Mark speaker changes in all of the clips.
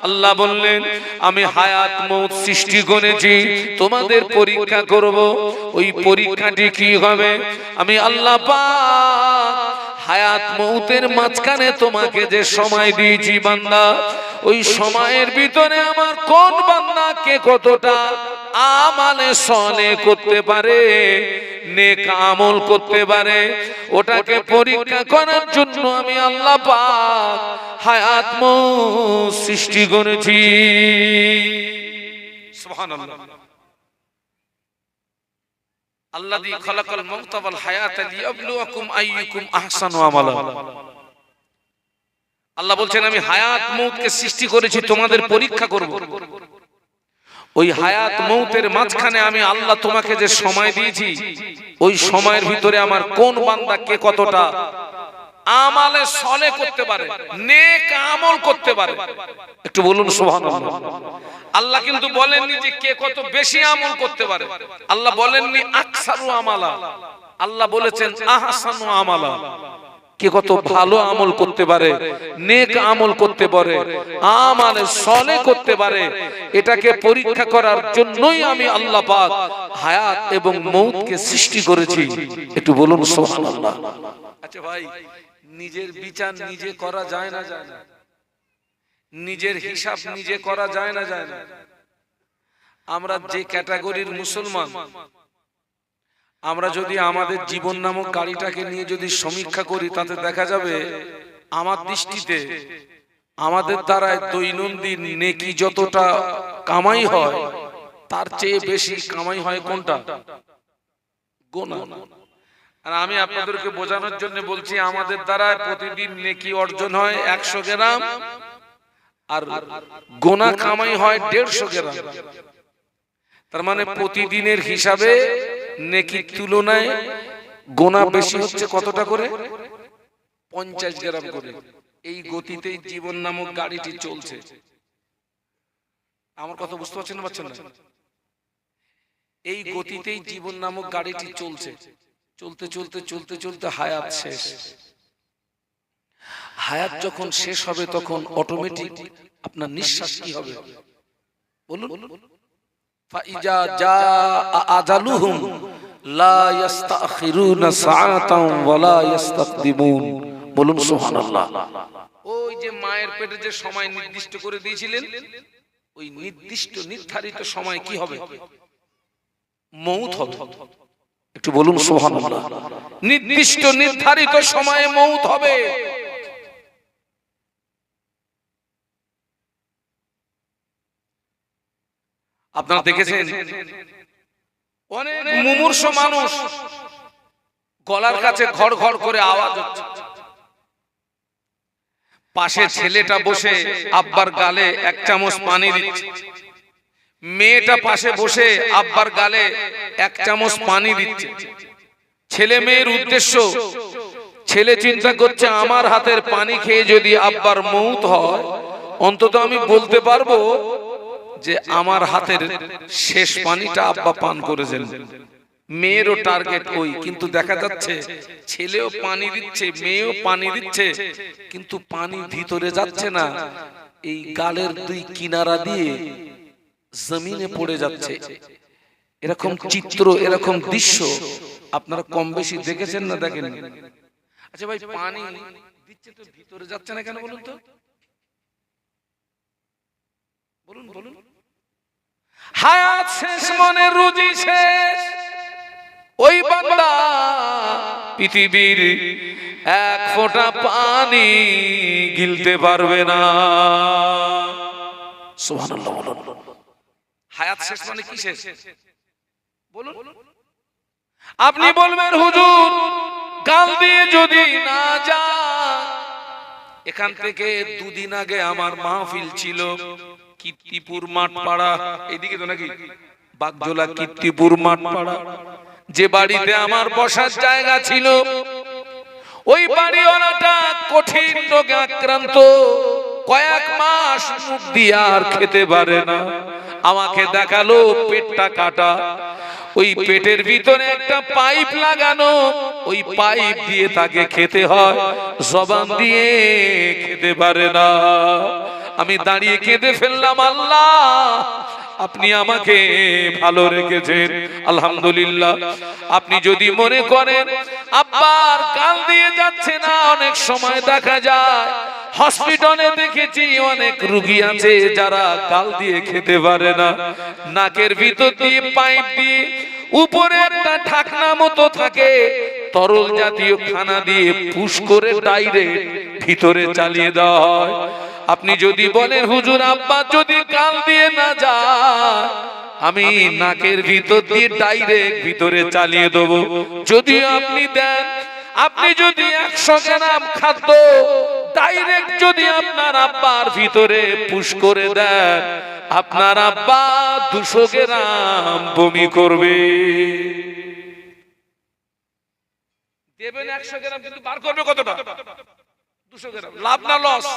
Speaker 1: আল্লাহ বললেন আমি হায়াত মউত সৃষ্টি করেছি তোমাদের পরীক্ষা করব। ওই পরীক্ষাটি কি হবে? আমি আল্লাহ পাক হায়াত মউতের মাঝখানে তোমাকে যে সময় দিয়েছি বান্দা, ওই সময়ের ভিতরে আমার কোন বান্দা কে কতটা আমালে সলে করতে পারে, নেক আমল করতে পারে, ওটাকে পরীক্ষা করার জন্য আমি আল্লাহ পাক হায়াত মউত সৃষ্টি করেছি। সুবহানাল্লাহ। আল্লাযী খালাকাল মাউতা ওয়াল হায়াতা লিয়াবলুয়াকুম আইয়ুকুম আহসানু আমালা। আল্লাহ বলছেন আমি হায়াত মউতকে সৃষ্টি করেছি তোমাদের পরীক্ষা করব। ওই হায়াত মউতের মাঝখানে আমি আল্লাহ তোমাকে যে সময় দিয়েছি, ওই সময়ের ভিতরে আমার কোন বান্দা কে কতটা আমালে সলে করতে পারে, নেক আমল করতে পারে। একটু বলুন সুবহানাল্লাহ। আল্লাহ কিন্তু বলেননি যে কে কত বেশি আমল করতে পারে, আল্লাহ বলেননি আকসারু আমালা, আল্লাহ বলেছেন আহসানু আমালা। কে কত ভালো আমল করতে পারে, নেক আমল করতে পারে, আমালে সলে করতে পারে, এটাকে পরীক্ষা করার জন্যই আমি আল্লাহ পাক হায়াত এবং মউতকে সৃষ্টি করেছি। একটু বলুন সুবহানাল্লাহ। আচ্ছা ভাই, নিজের বিচার নিজে করা যায় না? যায় না? নিজের হিসাব নিজে করা যায় না? যায় না? আমরা যে ক্যাটাগরির মুসলমান, আমরা যদি আমাদের জীবন নামক গাড়িটাকে নিয়ে যদি সমীক্ষা করি, তাতে দেখা যাবে আমার দৃষ্টিতে আমাদের দ্বারা দৈনন্দিন নেকি যতটা কামাই হয়, তার চেয়ে বেশি কামাই হয় কোনটা? গোনা। আর আমি আপনাদেরকে বোঝানোর জন্য বলছি, আমাদের দ্বারা প্রতিদিন নেকি অর্জন হয় 100 গ্রাম, আর গোনা কামাই হয় 150 গ্রাম। তার মানে প্রতিদিনের হিসাবে নেকির তুলনায় গোনা বেশি হচ্ছে কতটা করে? 50 গ্রাম করে। এই গতিতেই জীবন নামক গাড়িটি চলছে। আমার কথা বুঝতে পারছেন না? পারছেন না? এই গতিতেই জীবন নামক গাড়িটি চলছে। চলতে চলতে চলতে চলতে হায়াত শেষ। হায়াত যখন শেষ হবে তখন অটোমেটিক আপনার নিঃশ্বাস কি হবে বলুন? ফাইজা জাআ আজালুহুম লা ইস্তাখিরুনা সাআতান ওয়া লা ইস্তাকদিমুন। বলুন সুবহানাল্লাহ। ওই যে মায়ের পেটে যে সময় নির্দিষ্ট করে দিয়েছিলেন, ওই নির্দিষ্ট নির্ধারিত সময় কি হবে? মউত হবে। একটু বলুন সুবহানাল্লাহ। নির্দিষ্ট নির্ধারিত সময়ে মউত হবে। আপনারা দেখেছেন অনেক মুমূর্ষ মানুষ গলার কাছে ঘড় ঘড় করে আওয়াজ হচ্ছে, পাশে ছেলেটা বসে আব্বার গালে 1 চামচ পানি দিচ্ছে, মেয়েটা পাশে বসে আব্বার গালে 1 চামচ পানি দিচ্ছে। ছেলে মেয়ের উদ্দেশ্য, ছেলে চিন্তা করছে আমার হাতের পানি খেয়ে যদি আব্বার মউত হয়, অন্তত আমি বলতে পারবো যে আমার হাতের শেষ পানিটা আব্বা পান করেছেন। মেয়েরও টার্গেট ওই, কিন্তু দেখা যাচ্ছে ছেলেও পানি দিচ্ছে, মেয়েও পানি দিচ্ছে, কিন্তু পানি ভিতরে যাচ্ছে না, এই গালের 2 কিনারা দিয়ে জমিনে পড়ে যাচ্ছে। এরকম চিত্র, এরকম দৃশ্য আপনারা কম বেশি দেখেছেন না দেখেননি? আচ্ছা ভাই, পানি দিচ্ছে তো ভিতরে যাচ্ছে না কেন বলুন তো? বলুন বলুন। হায়াত শেষ, মনের রুজি শেষ। ওই বান্দা পৃথিবীর 1 ফোঁটা পানি গিলতে পারবে না। সুবহানাল্লাহ। হায়াত শেষ মানে কি শেষ বলুন? আপনি বলবেন হুজুর গাল দিয়ে যদি না যা, এখান থেকে 2 দিন আগে আমার মাহফিল ছিল কীর্তিপুর মাঠপাড়া, এইদিকে তো নাকি বাগজোলা কীর্তিপুর মাঠপাড়া। যে বাড়িতে আমার বসার জায়গা ছিল, ওই বাড়িওয়ালাটা কঠিন রোগে আক্রান্ত, কয়েক মাস মুখ দিয়ে আর খেতে পারে না। আমাকে দেখালো পেটটা কাটা, ওই পেটের ভিতরে একটা পাইপ লাগানো, ওই পাইপ দিয়ে তাকে খেতে হয়, জবান দিয়ে খেতে পারে না। আমি দাঁড়িয়ে কেঁদে ফেললাম, আল্লাহ আপনি আমাকে ভালো রেখেছেন, আলহামদুলিল্লাহ। আপনি যদি মনে করেন আব্বার গাল দিয়ে যাচ্ছে না, অনেক সময় দেখা যায় হসপিটালে দেখেছি অনেক রোগী আছে যারা গাল দিয়ে খেতে পারে না, নাকের ভিতর দিয়ে পাইপ দিয়ে উপরে একটা ঢাকনা মতো থাকে, তরল জাতীয় খানা দিয়ে পুশ করে ডাইরেক্ট ভিতরে চালিয়ে দেওয়া হয়। আপনি যদি বলেন হুজুর আব্বা যদি গাল দিয়ে না যায়, আমি নাকের ভিতর দিয়ে ডাইরেক্ট ভিতরে চালিয়ে দেব। যদি আপনি দেন, আপনি যদি 100 গ্রাম খাদ্য ডাইরেক্ট যদি আপনার আব্বার ভিতরে পুশ করে দেন, আপনার আব্বা 200 গ্রাম বমি করবে। দেবেন 100 গ্রাম, কিন্তু বার করবে কতটা? 200 গ্রাম। লাভ না লস?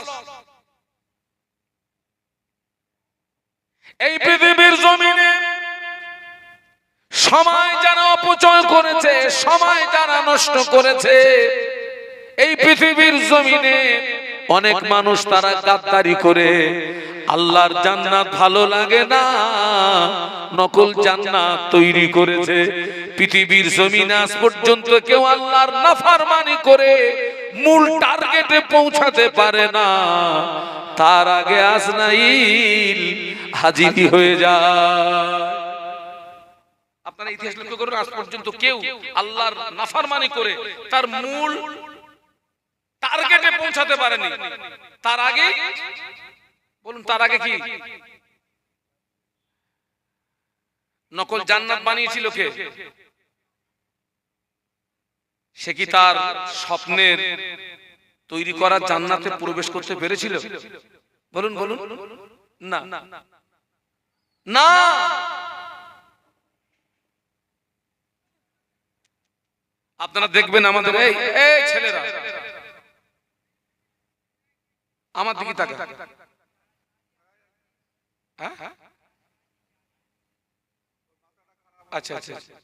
Speaker 1: এই পৃথিবীর জমিনে সময় যারা অপচয় করেছে, সময় যারা নষ্ট করেছে, এই পৃথিবীর জমিনে অনেক মানুষ তারা গাদ্দারি করে আল্লাহর জান্নাত ভালো লাগে না, নকল জান্নাত তৈরি করেছে। পৃথিবীর জমিনে আজ পর্যন্ত কেউ আল্লাহর নাফরমানি করে মূল টার্গেটে পৌঁছাতে পারে না, তার আগে আজরাইল হাজির হয়ে যায়। আপনারা ইতিহাস লক্ষ্য করুন, আজ পর্যন্ত কেউ আল্লাহর নাফরমানি করে তার মূল টার্গেটে পৌঁছাতে পারেনি, তার আগে বলুন, তার আগে কি নকল জান্নাত বানিয়েছিল কে? সে কি তার স্বপ্নের তৈরি করা জান্নাতে প্রবেশ করতে পেরেছিল? বলুন বলুন। না না, আপনারা দেখবেন আমাদের এই ছেলেরা আমার দিকে তাকা, আচ্ছা আচ্ছা আচ্ছা,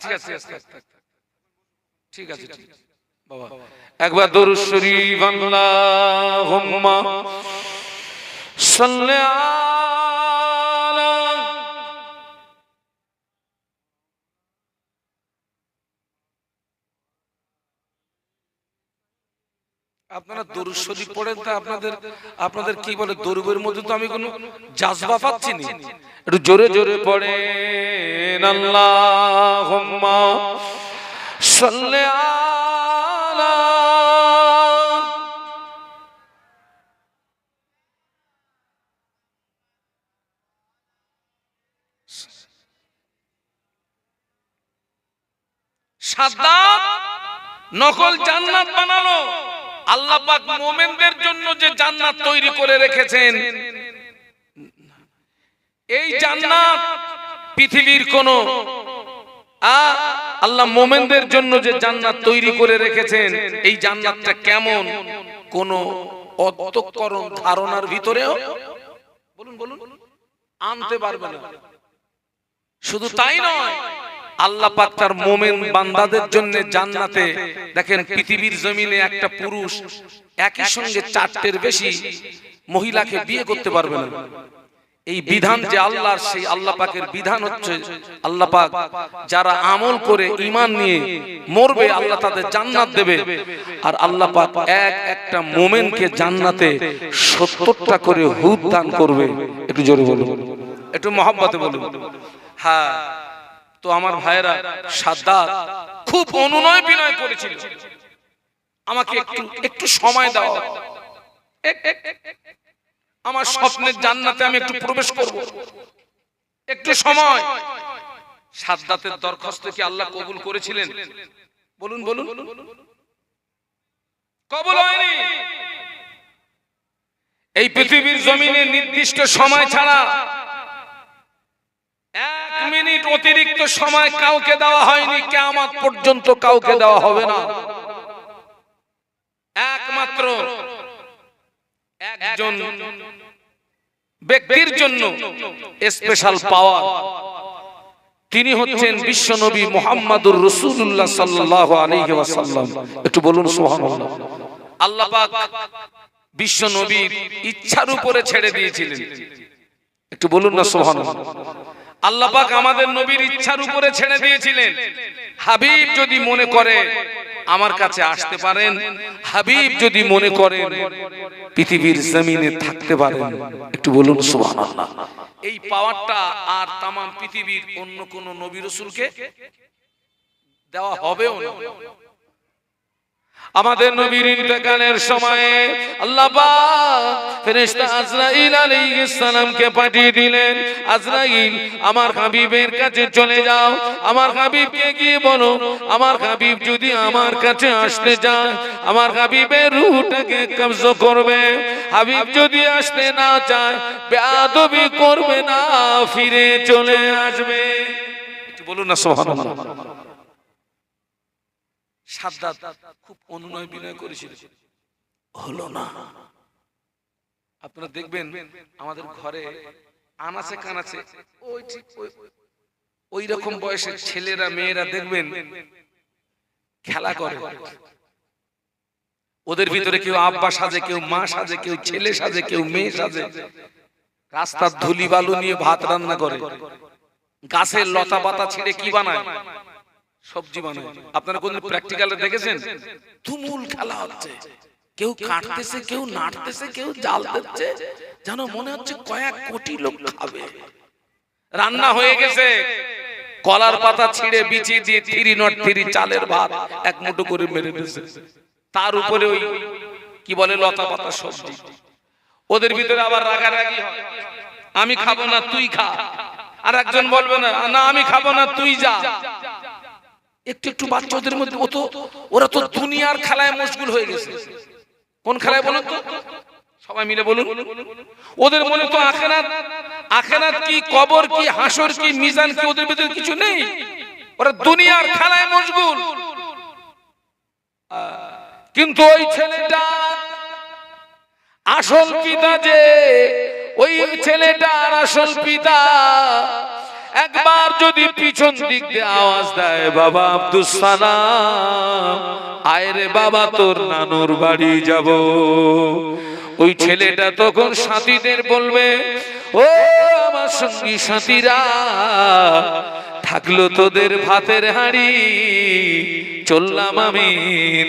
Speaker 1: ঠিক আছে ঠিক আছে বাবা, একবার দরুদ শরীফ আল্লাহুম্মা সাল্লি আলা। আপনারা দরুদ শরীফ পড়েন, তা আপনাদের কি বলে, দরুদের মধ্যে তো আমি কোনো জাজবা পাচ্ছি না, একটু জোরে জোরে পড়েন আল্লাহুম্মা সাল্লি আলা। সাদ্দাত নকল জান্নাত বানালো, আল্লাহ পাক মুমিনদের জন্য যে জান্নাত তৈরি করে রেখেছেন, এই জান্নাত পৃথিবীর কোন আল্লাহ মুমিনদের জন্য যে জান্নাত তৈরি করে রেখেছেন, এই জান্নাতটা কেমন কোন অত্যকরণ ধারণার ভিতরেও বলুন বলুন আনতে পারবে না। শুধু তাই নয়, আল্লাহ পাক তার মুমিন বান্দাদের জন্য জান্নাতে দেখেন পৃথিবীর জমিনে একটা পুরুষ একই সঙ্গে 4টের বেশি মহিলাকে বিয়ে করতে পারবে না। এই বিধান যে আল্লাহর, সেই আল্লাহ পাকের বিধান হচ্ছে আল্লাহ পাক যারা আমল করে ঈমান নিয়ে মরবে আল্লাহ তাদের জান্নাত দেবে, আর আল্লাহ পাক একটা মুমিনকে জান্নাতে 70টা করে হুর দান করবে। একটু জোরে বলুন, একটু মহব্বতে বলুন। হ্যাঁ, তো আমার ভাইরা, সাদ্দাত খুব অনুনয় বিনয় করেছিল, আমাকে একটু সময় দাও, আমার স্বপ্নের জান্নাতে আমি একটু প্রবেশ করব, একটু সময়। সাদ্দাতের দরখাস্ত কি আল্লাহ কবুল করেছিলেন? বলুন বলুন, কবুল হয়নি। এই পৃথিবীর জমিনে নির্দিষ্ট সময় ছাড়া 1 মিনিট অতিরিক্ত সময় কাউকে দেওয়া হয়নি, কিয়ামত পর্যন্ত কাউকে দেওয়া হবে না। একমাত্র একজন ব্যক্তির জন্য স্পেশাল পাওয়ার, তিনি হচ্ছেন বিশ্ব নবী মুহাম্মাদুর রাসূলুল্লাহ সাল্লাল্লাহু আলাইহি ওয়াসাল্লাম। একটু বলুন সুবহানাল্লাহ। আল্লাহ পাক বিশ্ব নবীর ইচ্ছার উপরে ছেড়ে দিয়েছিলেন। একটু বলুন না সুবহানাল্লাহ। আল্লাহ পাক আমাদের নবীর ইচ্ছার উপরে ছেড়ে দিয়েছিলেন। হাবিব যদি মনে করে আমার কাছে আসতে পারেন, হাবিব যদি মনে করেন পৃথিবীর জমিনে থাকতে পারেন, একটু বলুন সুবহানাল্লাহ। এই পাওয়ারটা আর তাম পৃথিবীর অন্য কোন নবী রাসূলকে দেওয়া হবেও না। আমাদের নবীর ইন্তেকালের সময়ে আল্লাহ পাক ফেরেশতা আজরাইল আলাইহিস সালামকে পাঠিয়ে দিলেন, আজরাইল আমার হাবিবের কাছে চলে যাও, আমার হাবিবকে গিয়ে বলো আমার হাবিব যদি আমার কাছে আসতে চায় আমার হাবিবের রূহটাকে কবজ করবে, হাবিব যদি আসতে না চায় বেয়াদবি করবে না, ফিরে চলে আসবে। একটু বলুন না সুবহানাল্লাহ। সাদ্দাত খুব অনুনয় বিনয় করেছিল, হলো না। আপনারা দেখবেন আমাদের ঘরে আনাচে কানাচে ওই রকম বয়সের ছেলেরা মেয়েরা দেখবেন খেলা করে, ওদের ভিতরে কেউ আব্বা সাজে, কেউ মা সাজে, কেউ ছেলে সাজে, কেউ মেয়ে সাজে, রাস্তার ধুলি বালু নিয়ে ভাত রান্না করে, গাছের লতা পাতা ছিঁড়ে কি বানায়, সবজি বানায়। আপনারা কোন প্র্যাকটিক্যালে দেখেছেন? তুমুল খেলা হচ্ছে, কেউ কাটতেছে, কেউ নাড়তেছে, কেউ জাল দিচ্ছে, যেন মনে হচ্ছে কয়েক কোটি লোক খাবে। রান্না হয়ে গেছে, কলার পাতা ছিঁড়ে বিছিয়ে দিয়ে 303 চালের ভাত এক মুঠো করে মেরে দিয়েছে, তার উপরে ওই কি বলে লতা পাতা সবজি। ওদের ভিতরে আবার রাগারাগি হয়, আমি খাবো না তুই খা, আর একজন বলবে না না আমি খাবো না তুই যা। একটু একটু বাচ্চাদের মধ্যে ওরা তো দুনিয়ার খেলায় মশগুল হয়ে গেছে। কোন খেলায় বলুন তো, সবাই মিলে বলুন। ওদের মনে তো আখিরাত, আখিরাত কি, কবর কি, হাসর কি, মিজান কি, ওদের ভিতরে কিছু নেই। ওরা দুনিয়ার খেলায় মশগুল। কিন্তু ওই ছেলেটা আসল পিতা, যে ওই ছেলেটার আসল পিতা একবার যদি পিছন দিক দিয়ে আওয়াজ দেয় বাবা আব্দুস সালাম আয় রে বাবা তোর নানুর বাড়ি যাব, ওই ছেলেটা তখন সাথীদের বলবে ও আমার সঙ্গী সাথীরা, থাকলো তোদের ভাতের হাঁড়ি, চললাম আমি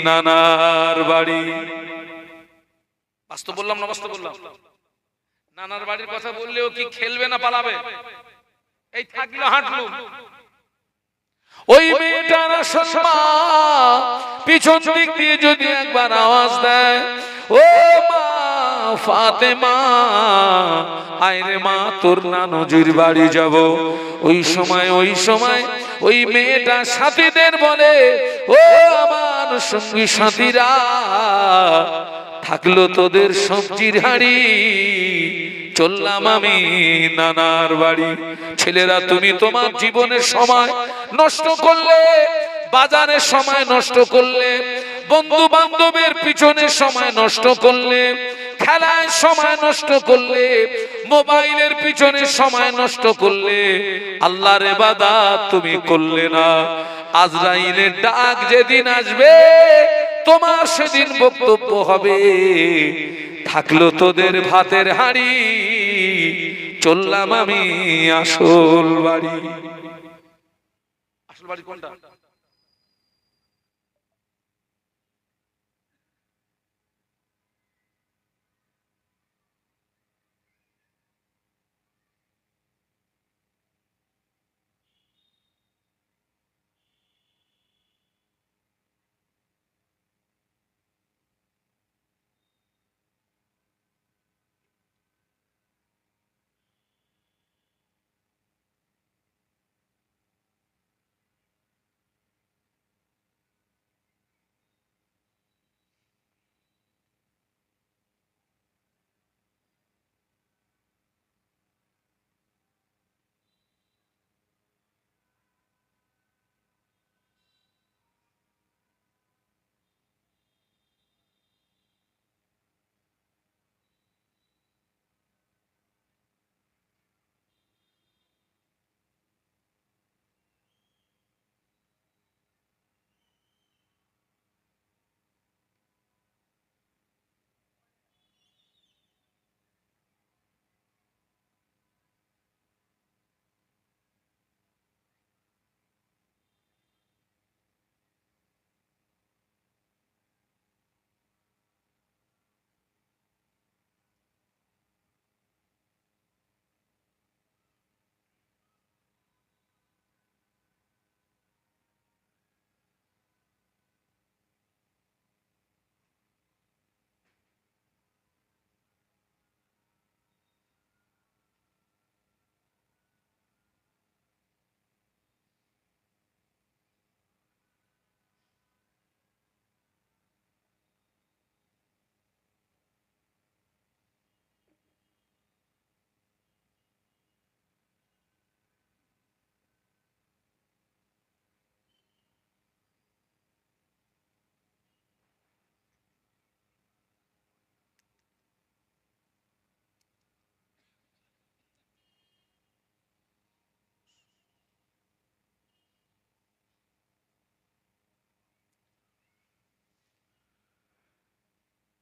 Speaker 1: নানার বাড়ি। বাস্তব বললাম না বাস্তব বললাম? নানার বাড়ির কথা বললেও কি খেলবে না পালাবে? এই থাকলো হাঁটলুম। ওই মেয়েটার সম্মা পিছন দিক দিয়ে যদি একবার আওয়াজ দেয় ও মা ফাতেমা আয় রে মা তোর নানুজির বাড়ি যাব, ওই সময় ওই মেয়েটা সাথীদের বলে ও আমার সঙ্গী সাথীরা, থাকলো তোদের সবজির হাঁড়ি, চললাম আমি নানার বাড়ি। ছেলেরা তুমি তোমার জীবনের সময় নষ্ট করলে, বাজারের সময় নষ্ট করলে, বন্ধু বান্ধবের পিছনে সময় নষ্ট করলে, খেলায় সময় নষ্ট করলে, মোবাইলের পিছনে সময় নষ্ট করলে, আল্লাহর ইবাদত তুমি করলে না। আজরাইলের ডাক যেদিন আসবে তোমার সেদিন বক্তব্য হবে থাকলো তোদের ভাতের হাঁড়ি, চললাম আমি আসল বাড়ি। আসল বাড়ি কোনটা?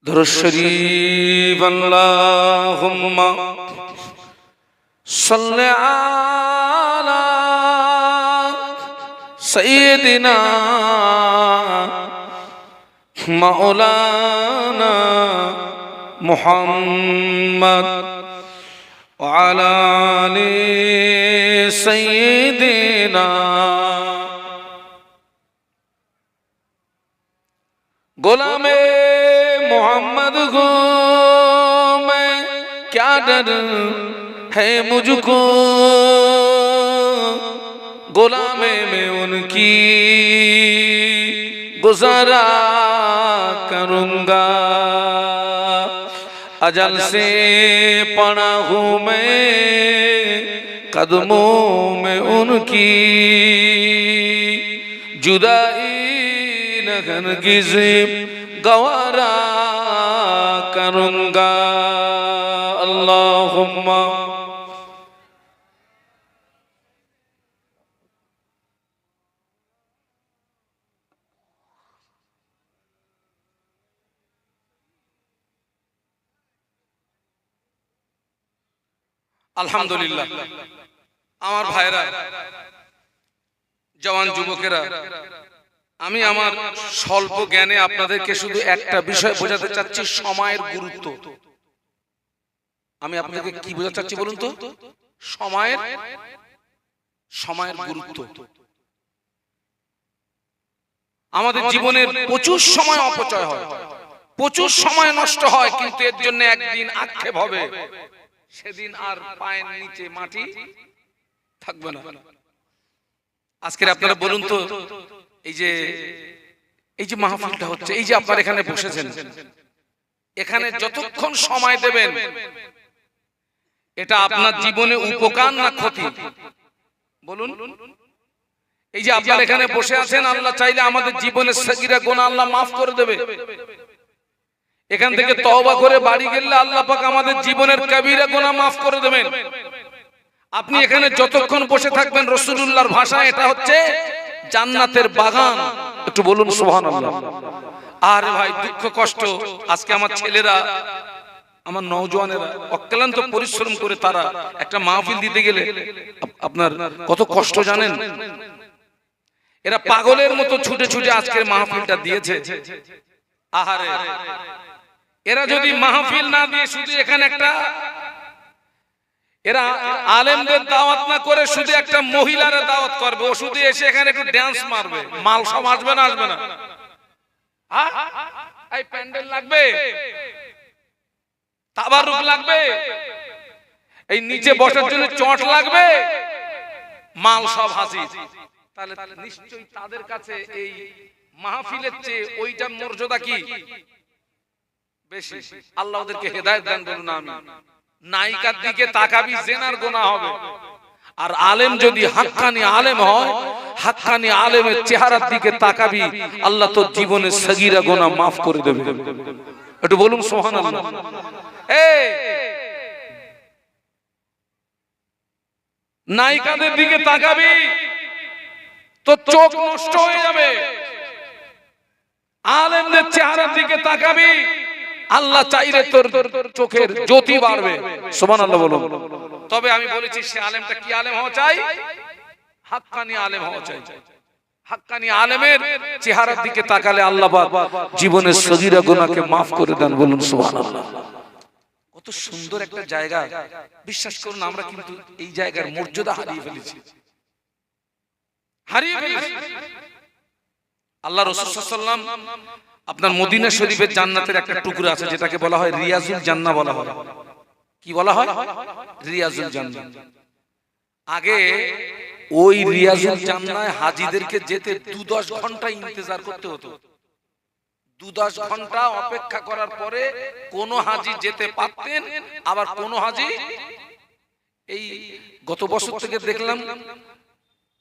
Speaker 1: দুরূদ শরীফ আল্লাহুম্মা সাল্লি আলা সাইয়্যিদিনা মাওলানা মুহাম্মদ ওয়া আলা আলি সাইয়্যিদিনা। गुलामे मोहम्मद को मैं क्या डर है मुझको, गुलामे में उनकी गुजारा करूँगा। अजल से पड़ा हूँ मैं कदमों में उनकी, जुदाई हरगिज़ गवारा करूँगा। अल्लाहुम्मा আলহামদুলিল্লাহ। আমার ভাইরা, জওয়ান যুবকেরা, আমি আমার স্বল্প জ্ঞানে আপনাদেরকে শুধু একটা বিষয় বোঝাতে চাচ্ছি, সময়ের গুরুত্ব। আমি আপনাদেরকে কি বোঝাতে চাচ্ছি বলুন তো? সময়ের গুরুত্ব। আমাদের জীবনের প্রচুর সময় অপচয় হয়, প্রচুর সময় নষ্ট হয়, কিন্তু এর জন্য একদিন আক্ষেপ হবে, সেদিন আর পায়ের নিচে মাটি থাকবে না। আজকে আপনারা বলুন তো, এই যে মাহফিলটা হচ্ছে, এই যে আপনারা এখানে বসেছেন, এখানে যতক্ষণ সময় দেবেন, এটা আপনার জীবনে উপকার না ক্ষতি বলুন? এই যে আপনারা এখানে বসে আছেন, আল্লাহ চাইলে আমাদের জীবনের সগীরা গুনাহ আল্লাহ মাফ করে দেবে। এখান থেকে তওবা করে বাড়ি গেলে আল্লাহ পাক আমাদের জীবনের কবিরা গুনাহ মাফ করে দেবেন। আপনি এখানে যতক্ষণ বসে থাকবেন, রাসূলুল্লাহর ভাষায় এটা হচ্ছে জান্নাতের বাগান। একটু বলুন সুবহানাল্লাহ। আর ভাই, দুঃখ কষ্ট, আজকে আমার ছেলেরা, আমার নওজওয়ানেরা অক্লান্ত পরিশ্রম করে তারা একটা মাহফিল দিতে গেলে আপনার কত কষ্ট জানেন? এরা পাগলের মতো ছুটে ছুটে আজকের মাহফিলটা দিয়েছে। আহারে, এরা যদি মাহফিল না দিয়ে শুধু এখানে একটা, এরা আলেমদের দাওয়াত না করে শুধু একটা মহিলার দাওয়াত করবে, ও শুধু এসে এখানে একটু ড্যান্স মারবে, মাল সব আসবে না? আসবে না? এই প্যান্ডেল লাগবে, তাবারুক লাগবে, এই নিচে বসার জন্য চট লাগবে, মাল সব হাজির। তাহলে নিশ্চয়ই তাদের কাছে এই মাহফিলের চেয়ে ওইটার মর্যাদা কি বেশি? আল্লাহ ওদেরকে হেদায়েত দান করুন। আমিন। নায়িকার দিকে তাকাবি, জিনার গুনাহ হবে। আর আলেম যদি হাক্কানি আলেম হয়, হাক্কানি আলেমের চেহারার দিকে তাকাবি, আল্লাহ তোর জীবনের সগীরা গুনাহ মাফ করে দেবে। একটু বলুন সুবহানাল্লাহ। এই নায়িকাদের দিকে তাকাবি, তোর চোখ নষ্ট হয়ে যাবে। আলেমদের চেহারার দিকে তাকাবি, আল্লাহ চাইলে তোর চোখের জ্যোতি বাড়বে। সুবহানাল্লাহ বলুন। তবে আমি বলেছি, সে আলেমটা কি আলেম হওয়া চাই? হাক্কানি আলেম হওয়া চাই। হাক্কানি আলেমের চেহারার দিকে তাকালে আল্লাহ পাক জীবনের সগীরা গুনাহকে maaf করে দেন। বলুন সুবহানাল্লাহ। কত সুন্দর একটা জায়গা। বিশ্বাস করুন, আমরা কিন্তু এই জায়গার মর্যাদা হারিয়ে ফেলেছি, হারিয়ে ফেলেছি। আল্লাহ রাসূল সাল্লাল্লাহু আলাইহি ওয়াসাল্লাম, আপনার মদিনা শরীফের জান্নাতের একটা টুকরা আছে যেটাকে বলা হয় রিয়াজুল জান্নাহ বলা হয়। কি বলা হয়? রিয়াজুল জান্নাহ। আগে ওই রিয়াজুল জান্নাহে হাজীদেরকে যেতে 2-10 ঘন্টা ইন্তজার করতে হতো। 2-10 ঘন্টা অপেক্ষা করার পরে কোন হাজী যেতে পারতেন, আবার কোন হাজী, এই গত বছর থেকে দেখলাম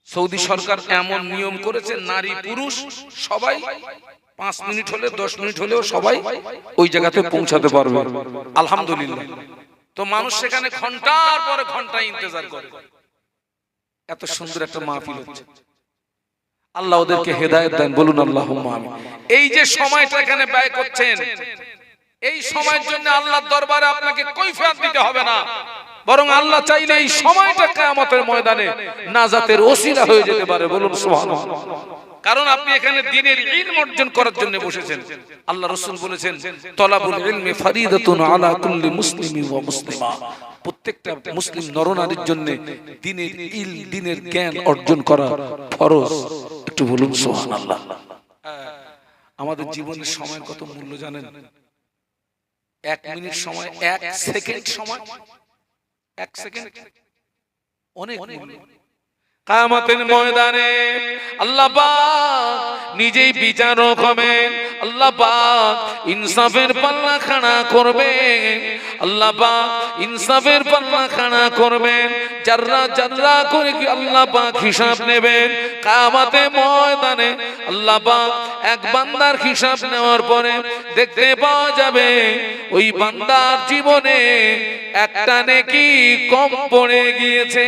Speaker 1: সৌদি সরকার এমন নিয়ম করেছে, নারী পুরুষ সবাই 5 মিনিট হলে 10 মিনিট হলেও সবাই ওই জায়গাতে পৌঁছাতে পারবে। আলহামদুলিল্লাহ। তো মানুষ সেখানে ঘন্টার পরে ঘন্টা ইন্তজার করে। এত সুন্দর একটা মাহফিল হচ্ছে। আল্লাহ ওদেরকে হেদায়েত দেন। বলুন আল্লাহুম্মা আমিন। এই যে সময়টা এখানে ব্যয় করছেন, এই সময়ের জন্য আল্লাহর দরবারে আপনাকে কৈফিয়ত দিতে হবে না, বরং আল্লাহ চাইলে এই সময়টা কিয়ামতের ময়দানে নাজাতের ওসিলা হয়ে যেতে পারে। বলুন সুবহানাল্লাহ। কারণ আপনি এখানে দ্বীনের ইলম অর্জন করার জন্য বসেছেন। আল্লাহ রাসূল বলেছেন, তলাবুল ইলমি ফারিদাতুন আলা কুল্লি মুসলিমিন ওয়া মুসলিমা। প্রত্যেকটা মুসলিম নরনারীর জন্য দ্বীনের জ্ঞান অর্জন করা ফরজ। একটু বলুন সুবহানাল্লাহ। আমাদের জীবনের সময়ের কত মূল্য জানেন? 1 মিনিট সময়, 1 সেকেন্ড সময়, 1 সেকেন্ড অনেক মূল্য। কিয়ামতের ময়দানে আল্লাহ পাক নিজেই বিচারক হবেন। আল্লাহ পাক ইনসাফের পাল্লা খাড়া করবেন। আল্লাহ পাক ইনসাফের পাল্লা খাড়া করবেন। জাররা জাররা করে কি আল্লাহ পাক হিসাব নেবেন। কিয়ামতের ময়দানে আল্লাহ পাক এক বান্দার হিসাব নেওয়ার পরে দেখতে পাওয়া যাবে ওই বান্দার জীবনে একটা নেকি কম পড়ে গিয়েছে।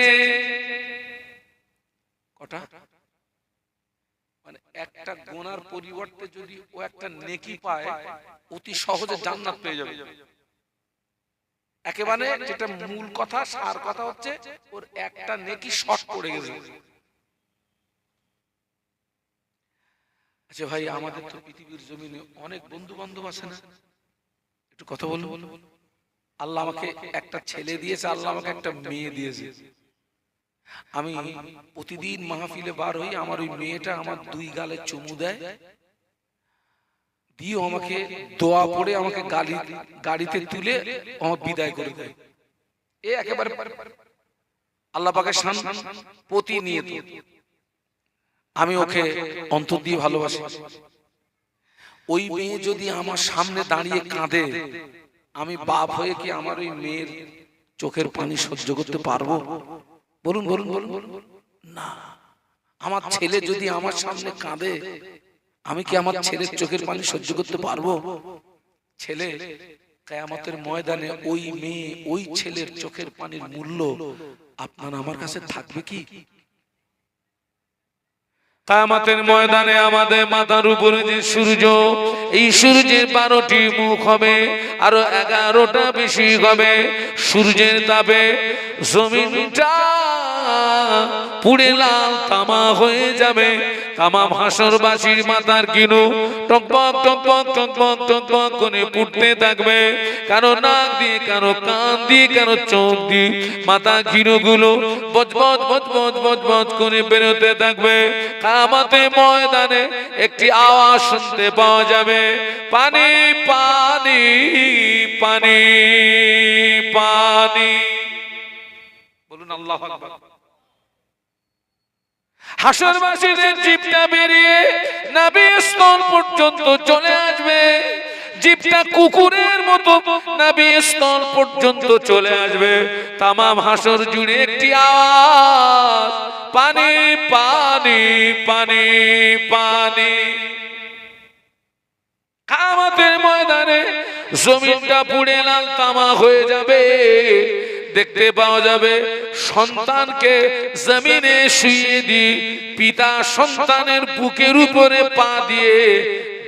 Speaker 1: মানে একটা গুনার পরিবর্তে যদি ও একটা নেকি পায়, অতি সহজে জান্নাত পেয়ে যাবে। একেবারে যেটা মূল কথা, সার কথা হচ্ছে ওর একটা নেকি শর্ট পড়ে গেছে। আচ্ছা ভাই, আমাদের তো পৃথিবীর জমিনে অনেক বন্ধু বান্ধব আছে না? একটু কথা বলুন। আল্লাহ আমাকে একটা ছেলে দিয়েছে, আল্লাহ আমাকে একটা মেয়ে দিয়েছে। আমি প্রতিদিন মাহফিলে বার হই, আমার ওই মেয়েটা আমার 2 গালে চুমু দেয়, দিয়ে আমাকে দোয়া পড়ে আমাকে গাড়িতে তুলে আমার বিদায় করে দেয়। এ একেবারে আল্লাহ পাকের শান প্রতিনিয়ত। আমি ওকে অন্তর দিয়ে ভালোবাসি। ওই মেয়ে যদি আমার সামনে দাঁড়িয়ে কাঁদে, আমি বাপ হয়ে কি আমার ওই মেয়ের চোখের পানি সহ্য করতে পারবো? বলুন বলুন বলুন না। আমার ছেলে যদি আমার সামনে কাঁদে, আমি কি আমার ছেলের চোখের পানি সহ্য করতে পারবো? ছেলে কিয়ামতের ময়দানে ওই মেয়ে ওই ছেলের চোখের পানির মূল্য আপনার আমার কাছে থাকবে কি? কিয়ামতের ময়দানে আমাদের মাথার উপরে যে সূর্য, এই সূর্যের 12টি মুখ হবে, আরো 11টা বেশি হবে। সূর্যের তাপে জমিনটা পুড়ে লাল তামা হয়ে যাবে। তামাম হাসরবাসীর মাথার কিনু টকবক টকবক টকবক টকবক করে পুড়তে থাকবে। কারো নাক দিয়ে, কারো কান দিয়ে, কারো চোখ দিয়ে মাথা কিনুগুলো বজবজ বজবজ বজবজ করে বেরোতে থাকবে। কিয়ামতের ময়দানে একটি আওয়াজ শুনতে পাওয়া যাবে, পানি পানি পানি পানি। বলুন আল্লাহু আকবার। হাসরবাসীদের জিভটা বেরিয়ে নবী স্তন পর্যন্ত চলে আসবে। জিভটা কুকুরের মতো নবী স্তন পর্যন্ত চলে আসবে। তামাম হাসর জুড়ে একটি আওয়াজ, পানি পানি পানি পানি। কিয়ামতের ময়দানে জমিনটা পুড়ে লাল তামা হয়ে যাবে। দেখতে পাওয়া যাবে সন্তানকে জমিনে শুইয়ে দিয়ে পিতা সন্তানের বুকের উপরে পা দিয়ে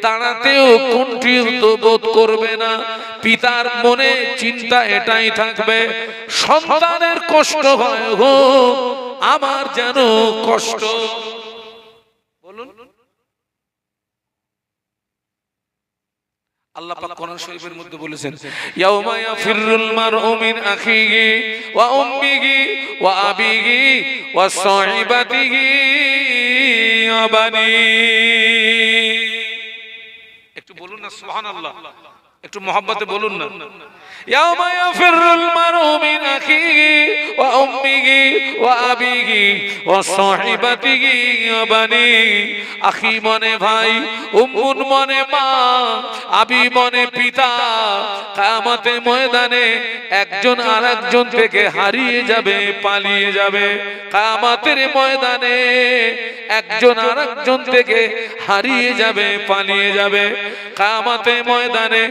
Speaker 1: দাঁড়াতেও কুণ্ঠিত বোধ করবে না। পিতার মনে চিন্তা এটাই থাকবে, সন্তানের কষ্ট হয় হোক, আমার যেন কষ্ট। বলুন। আল্লাহ পাক কোরআন শরীফের মধ্যে বলেছেন, ইয়াউমা ইয়াফিরুল মারউ মিন আখিহি ওয়া উম্মিহি ওয়া আবিহি ওয়া সাহিবাতিহি ওয়া বানি। একটু বলুন না সুবহানাল্লাহ, একটু মহব্বতে বলুন না। ইয়াউমা ইয়াফিরুল মারউ মিন আখিহি ওয়া উম্মিহি ওয়া আবিহি ওয়া সাহিবাতিহি ওয়া বানি। আখি মনে ভাই, উম্মুন মনে মা, আবি মনে পিতা। কিয়ামতের ময়দানে একজন আরেকজন থেকে হারিয়ে যাবে, পালিয়ে যাবে। কিয়ামতের ময়দানে একজন আরেকজন থেকে হারিয়ে যাবে, পালিয়ে যাবে। কিয়ামতের ময়দানে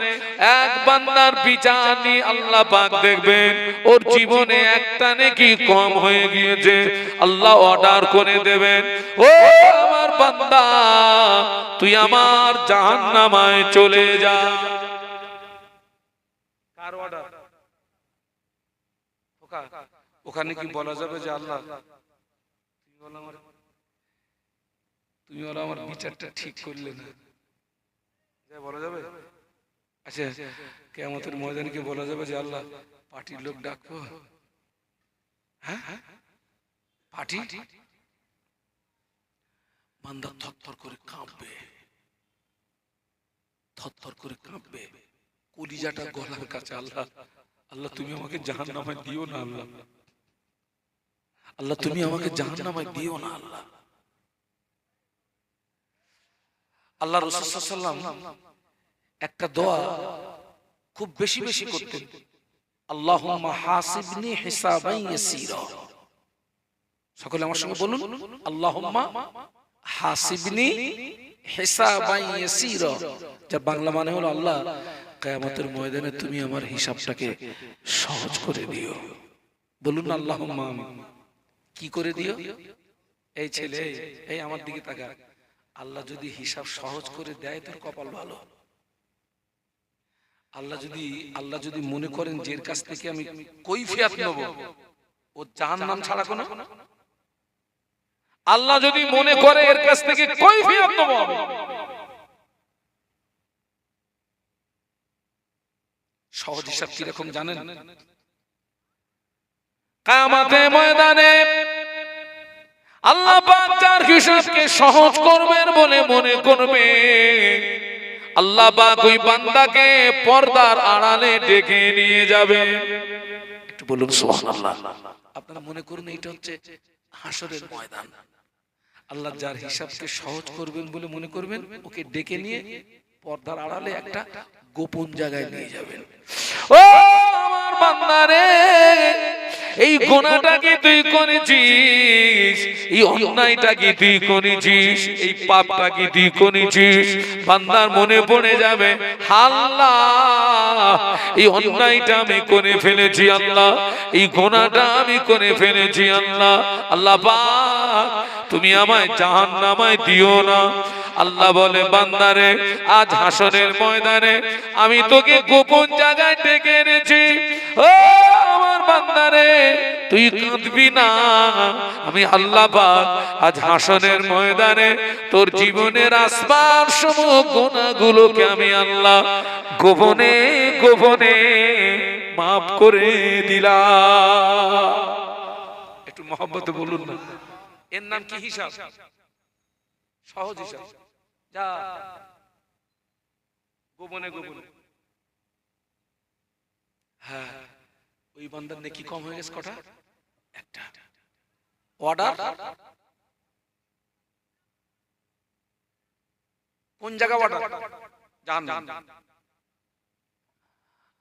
Speaker 1: এক বান্দার বিচার নিয়ে আল্লাহ পাক দেখবেন, ওর জীবনে একটা নেকি কম হয়ে গিয়েছে। আল্লাহ অর্ডার করে দেবেন, ও আমার বান্দা, তুই আমার জাহান্নামায় চলে যা। আর অর্ডার ওখানে কি বলা যাবে যে আল্লাহ তুমি বলো আমার বিচারটা ঠিক করলে না, বলা যাবে? আচ্ছা কিয়ামতের ময়দানে কি বলা যাবে যে আল্লাহ পার্টির লোক ডাকো? হ্যাঁ পার্টি বান্দা থরথর করে কাঁপবে, থরথর করে কাঁপবে, কলিজাটা গলার কাছে। আল্লাহ আল্লাহ তুমি আমাকে জাহান্নামে দিও না, আল্লাহ আল্লাহ তুমি আমাকে জাহান্নামে দিও না। আল্লাহ আল্লাহ রাসূল সাল্লাল্লাহু আলাইহি ওয়াসাল্লাম একটা দোয়া খুব বেশি বেশি করতেন, আল্লাহুম্মা হাসিবনি হিসাবান ইয়াসীরা। সকলে আমার সঙ্গে বলুন, আল্লাহুম্মা হাসিবনি হিসাবান ইয়াসীরা। যার বাংলা মানে হলো আল্লাহ কিয়ামতের ময়দানে তুমি আমার হিসাবটাকে সহজ করে দিও। বলুন আল্লাহুম্মা আমিন। কি করে দিও? এই ছেলে এই আমার দিকে তাকা, আল্লাহ যদি হিসাব সহজ করে দেয় তোর কপাল ভালো। আল্লাহ যদি মনে করেন যে এর কাছ থেকে আমি কৈফিয়ত নেব, ও জাহান্নাম ছাড়া কোনো, আল্লাহ যদি মনে করে এর কাছ থেকে কৈফিয়ত নেব, সহজ হিসাব কিরকম জানেন? কিয়ামতের ময়দানে আল্লাহ পাক যার হিসাবকে সহজ করবেন বলে মনে করবে, আল্লাহ পাক ওই বান্দাকে পর্দার আড়ালে ডেকে নিয়ে যাবে। একটু বলুন সুবহানাল্লাহ। আপনারা মনে করুন এটা হচ্ছে হাসরের ময়দান। আল্লাহ যার হিসাবকে সহজ করবেন বলে মনে করবেন, ওকে ডেকে নিয়ে পর্দার আড়ালে একটা গোপন জায়গায় নিয়ে যাবেন। ও আমার বান্দা রে, এই গুনাহটা কি তুই করেছিস? এই অন্যায়টা কি তুই করেছিস? এই পাপটা কি তুই করেছিস? বান্দার মনে পড়ে যাবে, আল্লাহ এই অন্যায়টা আমি করে ফেলেছি, আল্লাহ এই গুনাহটা আমি করে ফেলেছি, আল্লাহ আল্লাহ পাক তুমি আমায় জাহান্নামে দিও না। আল্লাহ বলে, বান্দারে আজ হাসরের ময়দানে আমি তোকে গোপন জায়গায় ডেকে এনেছি। ও আমার বান্দারে তুই কাঁদবি না, আমি আল্লাহ পাক আজ হাসরের ময়দানে তোর জীবনের আসবার সমূহ গুনাহগুলোকে আমি আল্লাহ গোপনে গোপনে মাফ করে দিলাম। একটু মহব্বতে বলুন না, এর নাম কি হিসাব? সহজ হিসাব। যা গোপনে গোপনে। হ্যাঁ, ওই বান্দার নেকি কম হয়ে গেছে কটা? একটা। অর্ডার কোন জায়গা? অর্ডার জাহান্নাম।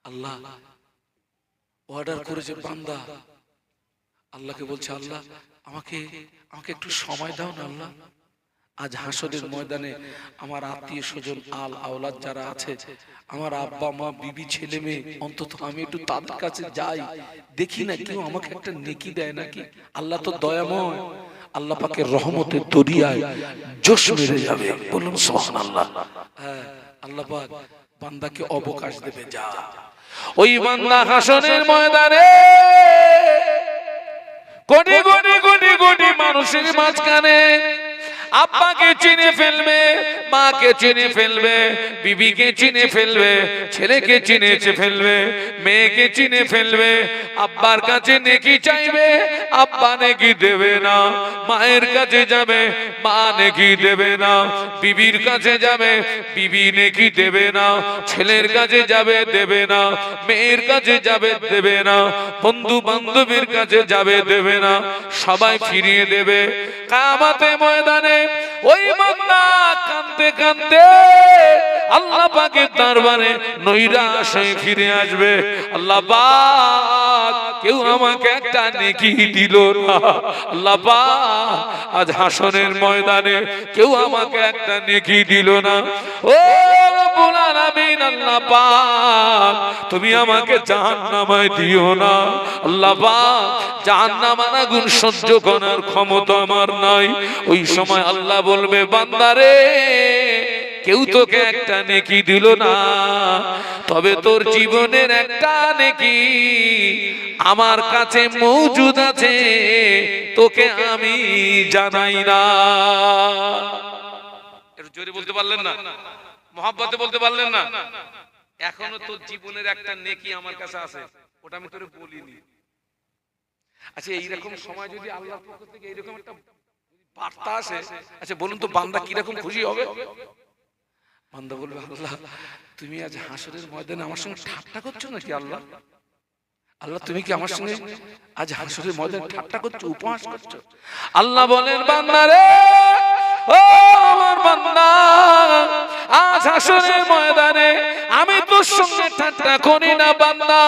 Speaker 1: আল্লাহ অর্ডার করেছে বান্দা, আল্লাহকে বলছে, আল্লাহ আমাকে একটু সময় দাও না আল্লাহ। আজ হাসরের ময়দানে আমার আত্মীয় স্বজন আল আওলাদ যারা আছে, আমার আব্বা মা বিবি ছেলে মেয়ে, অন্তত আমি একটু তাদের কাছে যাই, দেখি না কেউ আমাকে একটা নেকি দেয় নাকি। আল্লাহ তো দয়াময়, আল্লাহ পাকের রহমতের দরিয়ায় জোশ মেরে যাবে। বলুন সুবহানাল্লাহ। হ্যাঁ, আল্লাহ পাক বান্দাকে অবকাশ দেবে। যা ওই বান্দা হাসরের ময়দানে কোটি কোটি কোটি কোটি মানুষের মাঝখানে আব্বাকে চিনে ফেলবে, মাকে চিনে ফেলবে, বিবিকে চিনে ফেলবে, ছেলেকে চিনে ফেলবে, মেয়েকে চিনে ফেলবে। আব্বার কাছে নেকি চাইবে, আব্বা নেকি দেবে না। মায়ের কাছে যাবে, মা নেকি দেবে না। বিবির কাছে যাবে, বিবি নেকি দেবে না। ছেলের কাছে যাবে, দেবে না। মেয়ের কাছে যাবে, দেবে না। বন্ধু বান্ধবীর কাছে যাবে, দেবে না। সবাই ফিরিয়ে দেবে। কিয়ামতের ময়দানে ওই বান্দা কাঁদতে কাঁদতে আল্লাহ পাকের দরবারে নৈরাশ হয়ে ফিরে আসবে। আল্লাহ পাক কেউ আমাকে একটা নেকি দিল না। আল্লাহ পাক আজ হাসরের ময়দানে কেউ আমাকে একটা নেকি দিল না। ও রব্বুল আলামিন, আল্লাহ পাক তুমি আমাকে জাহান্নামে দিও না। আল্লাহ পাক জাহান্নামের আগুন সহ্য করার ক্ষমতা আমার নাই। ওই সময় আল্লাহ বলবে, বান্দারে কেউ তোকে একটা নেকি দিল না, তবে তোর জীবনের একটা নেকি আমার কাছে মওজুদ আছে, তোকে আমি জানাই না। একটু জোরে বলতে পারলেন না? মহব্বতে বলতে পারলেন না? এখনো তোর জীবনের একটা নেকি আমার কাছে আছে, ওটা আমি তোরে বলিনি। আচ্ছা, এইরকম সময় যদি আল্লাহর পক্ষ থেকে এইরকম একটা বার্তা আসে, আচ্ছা বলুন তো বান্দা কিরকম খুশি হবে? বান্দা বলবে, আল্লাহ তুমি আজ হাসরের ময়দানে আমার সঙ্গে ঠাট্টা করছো নাকি? আল্লাহ আল্লাহ তুমি কি আমার সঙ্গে আজ হাসরের ময়দানে ঠাট্টা করছো, উপহাস করছো? আল্লাহ বলেন, বান্দা রে, ও আমার বান্দা, আজ হাসরের ময়দানে আমি তোর সঙ্গে ঠাট্টা করি না বান্দা,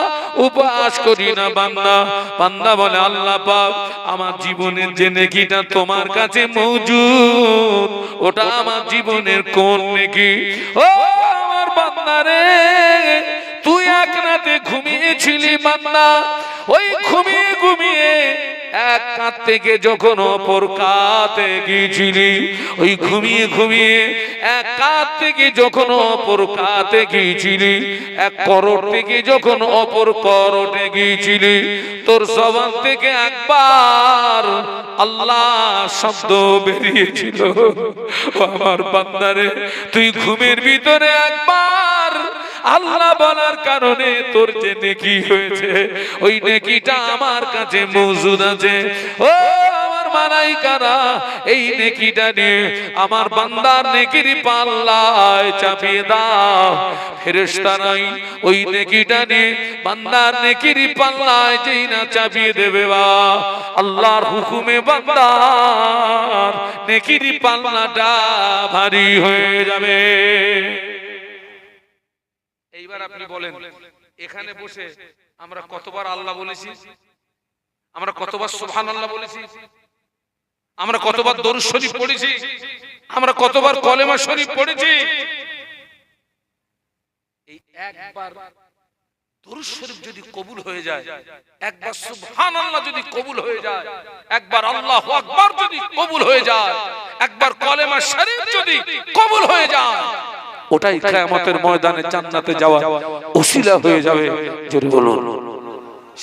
Speaker 1: উপহাস করি না বান্দা। বান্দা বলে, আল্লাহ পাক, আমার জীবনের যে নেকিটা তোমার কাছে মওজুদ, ওটা আমার জীবনের কোন নেকি? ও আমার বান্দা রে, তুই এক রাতে ঘুমিয়েছিলি বান্দা, ওই ঘুমিয়ে ঘুমিয়ে এক কাত থেকে যখন অপর কাতে গিয়েছিলি, ওই ঘুমিয়ে ঘুমিয়ে এক কাত থেকে যখন অপর কাতে গিয়েছিলি, এক করোট থেকে যখন অপর করোটে গিয়েছিলি, তোর জবান থেকে একবার আল্লাহ শব্দ বেরিয়েছিল। আমার বান্দারে, তুই ঘুমের ভিতরে একবার আল্লাহ বলার কারণে তোর যে নেকি হয়েছে, ওই নেকিটা আমার কাছে মওজুদ আছে। ও আমার মালাইকারা, এই নেকিটা নিয়ে আমার বান্দার নেকির পাল্লায় চাপিয়ে দাও। ফেরেশতারাই ওই নেকিটা নিয়ে বান্দার নেকির পাল্লায় যেই না চাপিয়ে দেবে, বা আল্লাহর হুকুমে বান্দার নেকির পাল্লাটা ভারী হয়ে যাবে। এইবার আপনি বলেন, এখানে বসে আমরা কতবার আল্লাহ বলেছি? আমরা কতবার সুবহানাল্লাহ বলেছি? আমরা কতবার দরুদ শরীফ পড়েছি? আমরা কতবার কলেমা শরীফ পড়েছি? এই একবার দরুদ শরীফ যদি কবুল হয়ে যায়, একবার সুবহানাল্লাহ যদি কবুল হয়ে যায়, একবার আল্লাহু আকবার যদি কবুল হয়ে যায়, একবার কলেমা শরীফ যদি কবুল হয়ে যায়, ওটাই কিয়ামতের ময়দানে জান্নাতে যাওয়া ওসিলা হয়ে যাবে। জোরে বলুন।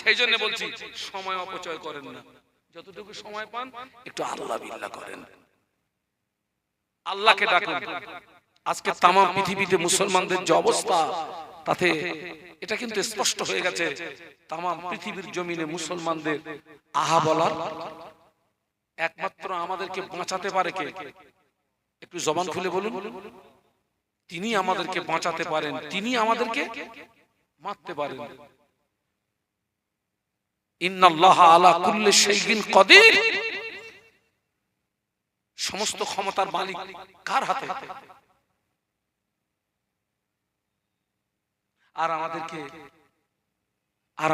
Speaker 1: সেই জন্য বলছি, সময় অপচয় করেন না, যতটুকু সময় পান একটু আল্লাহ বিল্লাহ করেন, আল্লাহকে ডাকুন। আজকে তাম পৃথিবীতে মুসলমানদের যে অবস্থা, তাতে এটা কিন্তু স্পষ্ট হয়ে গেছে, তাম পৃথিবীর জমিনে মুসলমানদের আহা বলার একমাত্র আমাদেরকে বাঁচাতে পারে কে? একটু জবান খুলে বলুন। তিনি আমাদেরকে বাঁচাতে পারেন, তিনি আমাদেরকে মারতে পারেন। ইন্নাল্লাহা আলা কুল্লি শাইইন কাদির। সমস্ত ক্ষমতার মালিক কার হাতে? আর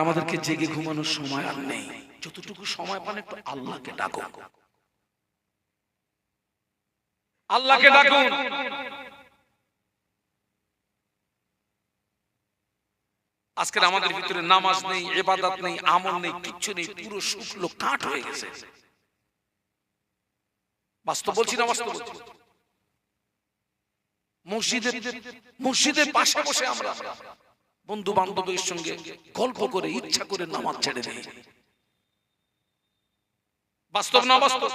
Speaker 1: আমাদেরকে জেগে ঘুমানোর সময় আর নেই। যতটুকু সময় পান একটু আল্লাহকে ডাকুন, আল্লাহকে ডাকুন। আজকের আমাদের ভিতরে নামাজ নেই, ইবাদত নেই, আমল নেই, কিচ্ছু নেই, পুরো শুকনো কাঠ হয়ে গেছে। বাস্তব বলছি না? বাস্তব বলছি। মসজিদের পাশে বসে আমরা বন্ধু বান্ধবের সঙ্গে গল্প করে ইচ্ছা করে নামাজ ছেড়ে দেই। বাস্তব না বাস্তব?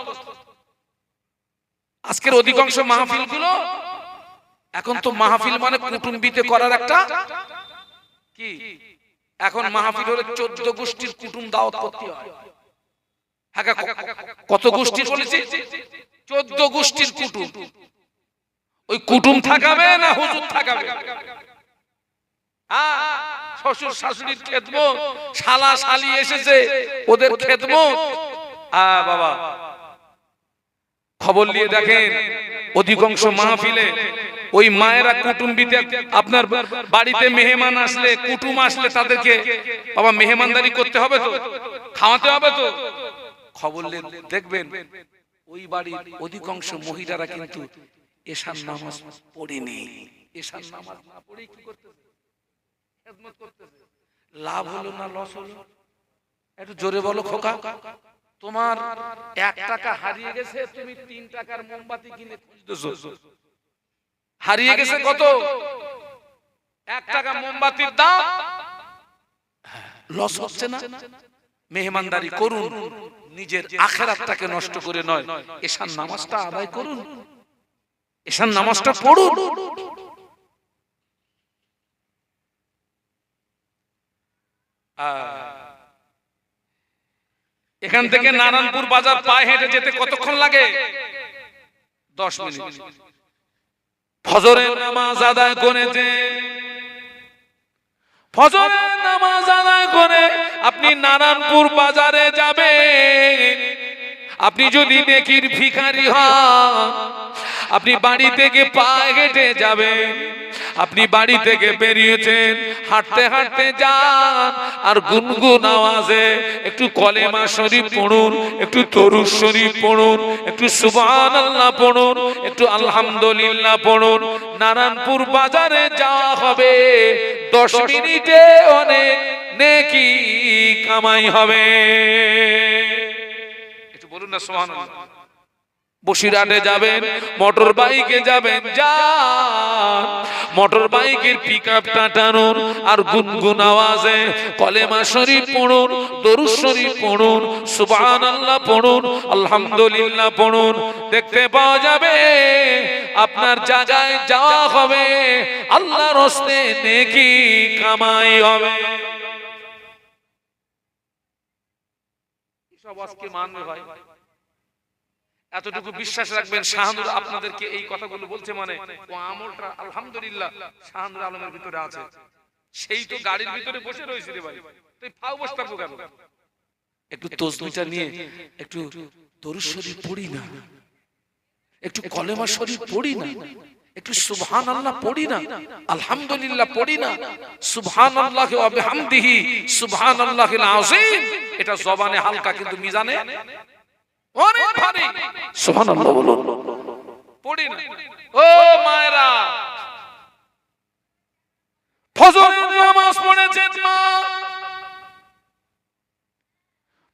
Speaker 1: আজকের অধিকাংশ মাহফিল গুলো, এখন তো মাহফিল মানে কুটুম্বিতে করার একটা কি, এখন মাহফিল হলে 14 গোষ্ঠীর কুটুম দাওয়াত করতে হয়। কত গোষ্ঠীর বলেছি? 14 গোষ্ঠীর কুটুম। ওই কুটুম থাকাবে না হুজুর থাকাবে? শ্বশুর শাশুড়ির খেদমত, শালা শালি এসেছে ওদের খেদমত। বাবা খবর নিয়ে দেখেন, অধিকাংশ মাহফিলে ওই মায়েরা কুটুম্বিতে, আপনার বাড়িতে মেহমান আসলে, কুটুম আসলে তাদেরকে বাবা মেহমানদারি করতে হবে তো, খাওয়াতে হবে তো। খবর নিয়ে দেখবেন ওই বাড়ির অধিকাংশ মহিলারা কিন্তু এশার নামাজ পড়েনি। এশার নামাজ না পড়ে কি করতেছে? খেদমত করতেছে। লাভ হলো না লস হলো? একটু জোরে বলো খোকা। তোমার 1 টাকা হারিয়ে গেছে, তুমি 3 টাকার মোমবাতি কিনে খুঁজতেছো। হারিয়ে গেছে কত? 1 টাকা মোমবাতির দাম, লস হচ্ছে না? মেহমানদারি করুন, নিজের আখিরাতটাকে নষ্ট করে নয়। এশার নামাজটা আদায় করুন, এশার নামাজটা পড়ুন। এখান থেকে নারায়ণপুর বাজার পায়ে হেঁটে যেতে কতক্ষণ লাগে? 10 মিনিট। ফজরের নামাজ আদায় করেছে, ফজরের নামাজ আদায় করে আপনি নারায়ণপুর বাজারে যাবেন। আপনি যদি নেকির ভিখারি হন, আপনি বাড়ি থেকে পায়ে হেঁটে যাবেন। আপনি বাড়ি থেকে বেরিয়েছেন, হাঁটতে হাঁটতে যান, আর গুনগুন আওয়াজে একটু কলেমা শরীফ পড়ুন, একটু দরুদ শরীফ পড়ুন, একটু সুবহানাল্লাহ পড়ুন, একটু আলহামদুলিল্লাহ পড়ুন। নারায়ণপুর বাজারে যাওয়া হবে, 10 মিনিটে অনেক নেকি কামাই হবে। একটু বলুন না সুবহানাল্লাহ। বসিরহাটে যাবেন, মোটর বাইকে যাবেন, যান, মোটর বাইকের পিকআপটা টানুন, আর গুনগুন আওয়াজে কলেমা শরীফ পড়ুন, দরুদ শরীফ পড়ুন, সুবহানাল্লাহ পড়ুন, আলহামদুলিল্লাহ পড়ুন। দেখতে পাওয়া যাবে আপনার জায়গায় যাওয়া হবে, আল্লাহর রাস্তে নেকি কামাই হবে। সব আজকে মানবে ভাই, এতটুকু বিশ্বাস রাখবেন। শাহানুর আপনাদেরকে এই কথাগুলো বলছে মানে ও আমলটা আলহামদুলিল্লাহ শাহানুর আলমের ভিতরে আছে। সেই তো গাড়ির ভিতরে বসে রয়েছে রে ভাই, তুই ফাও বসে থাকবো কেন? একটু তাসবিহটা নিয়ে একটু দরুদ শরীফ পড়ি না, একটু কলেমা শরীফ পড়ি না, একটু সুবহানাল্লাহ পড়ি না, আলহামদুলিল্লাহ পড়ি না, সুবহানাল্লাহি ওয়া বিহামদিহি সুবহানাল্লাহিল আযীম। এটা জবানে হালকা কিন্তু মিজানে অনেক ভারী। সুবহানাল্লাহ বলুন, পড়ি না। ও মায়েরা, ফজরের নামাজ পড়েছেন মা,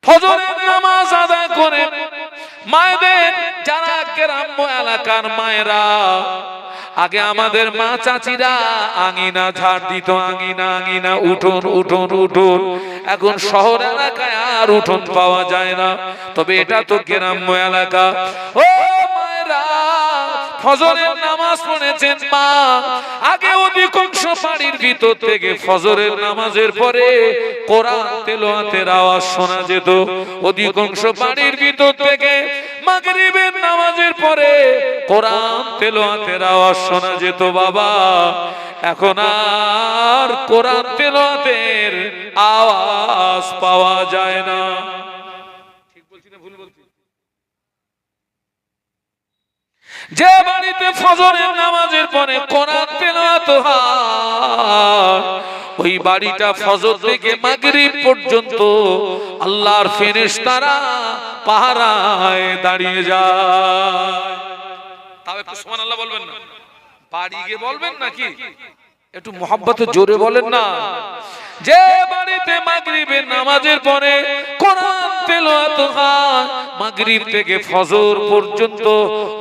Speaker 1: ফজরের নামাজ আদায় করে মায়েদের, যারা গ্রাম্য এলাকার মায়েরা, আগে আমাদের মা চাচিরা আঙিনা ঝাড় দিত, আঙিনা আঙিনা উঠোন উঠোন উঠোন। এখন শহর এলাকায় আর উঠোন পাওয়া যায় না, তবে এটা তো গ্রাম্য এলাকা। ও মায়েরা, ফজরের নামাজ পড়েছেন মা, আগে অধিকাংশ বাড়ির ভিতর থেকে ফজরের নামাজের পরে কোরআন তেলাওয়াতের আওয়াজ শোনা যেত। অধিকাংশ বাড়ির ভিতর থেকে মাগরিবের নামাজের পরে কোরআন তেলাওয়াতের আওয়াজ শোনা যেত। বাবা, এখন আর কোরআন তেলাওয়াতের আওয়াজ পাওয়া যায় না। ঠিক বলছি না ভুল বলছি? যে বাড়িতে ফজরের নামাজের পরে কোরআন তেলাওয়াত হয়, ওই বাড়িটা ফজর থেকে মাগরিব পর্যন্ত আল্লাহর ফেরেশতারা পাহারায় দাঁড়িয়ে যায়। তাও একটু সুবহানাল্লাহ বলবেন না? বাড়ি গিয়ে বলবেন নাকি? একটু মোহাব্বতে জোরে বলেন না। যে বাড়িতে মাগরিবের নামাজের পরে কোরআন তেলাওয়াত হয়, মাগরিব থেকে ফজর পর্যন্ত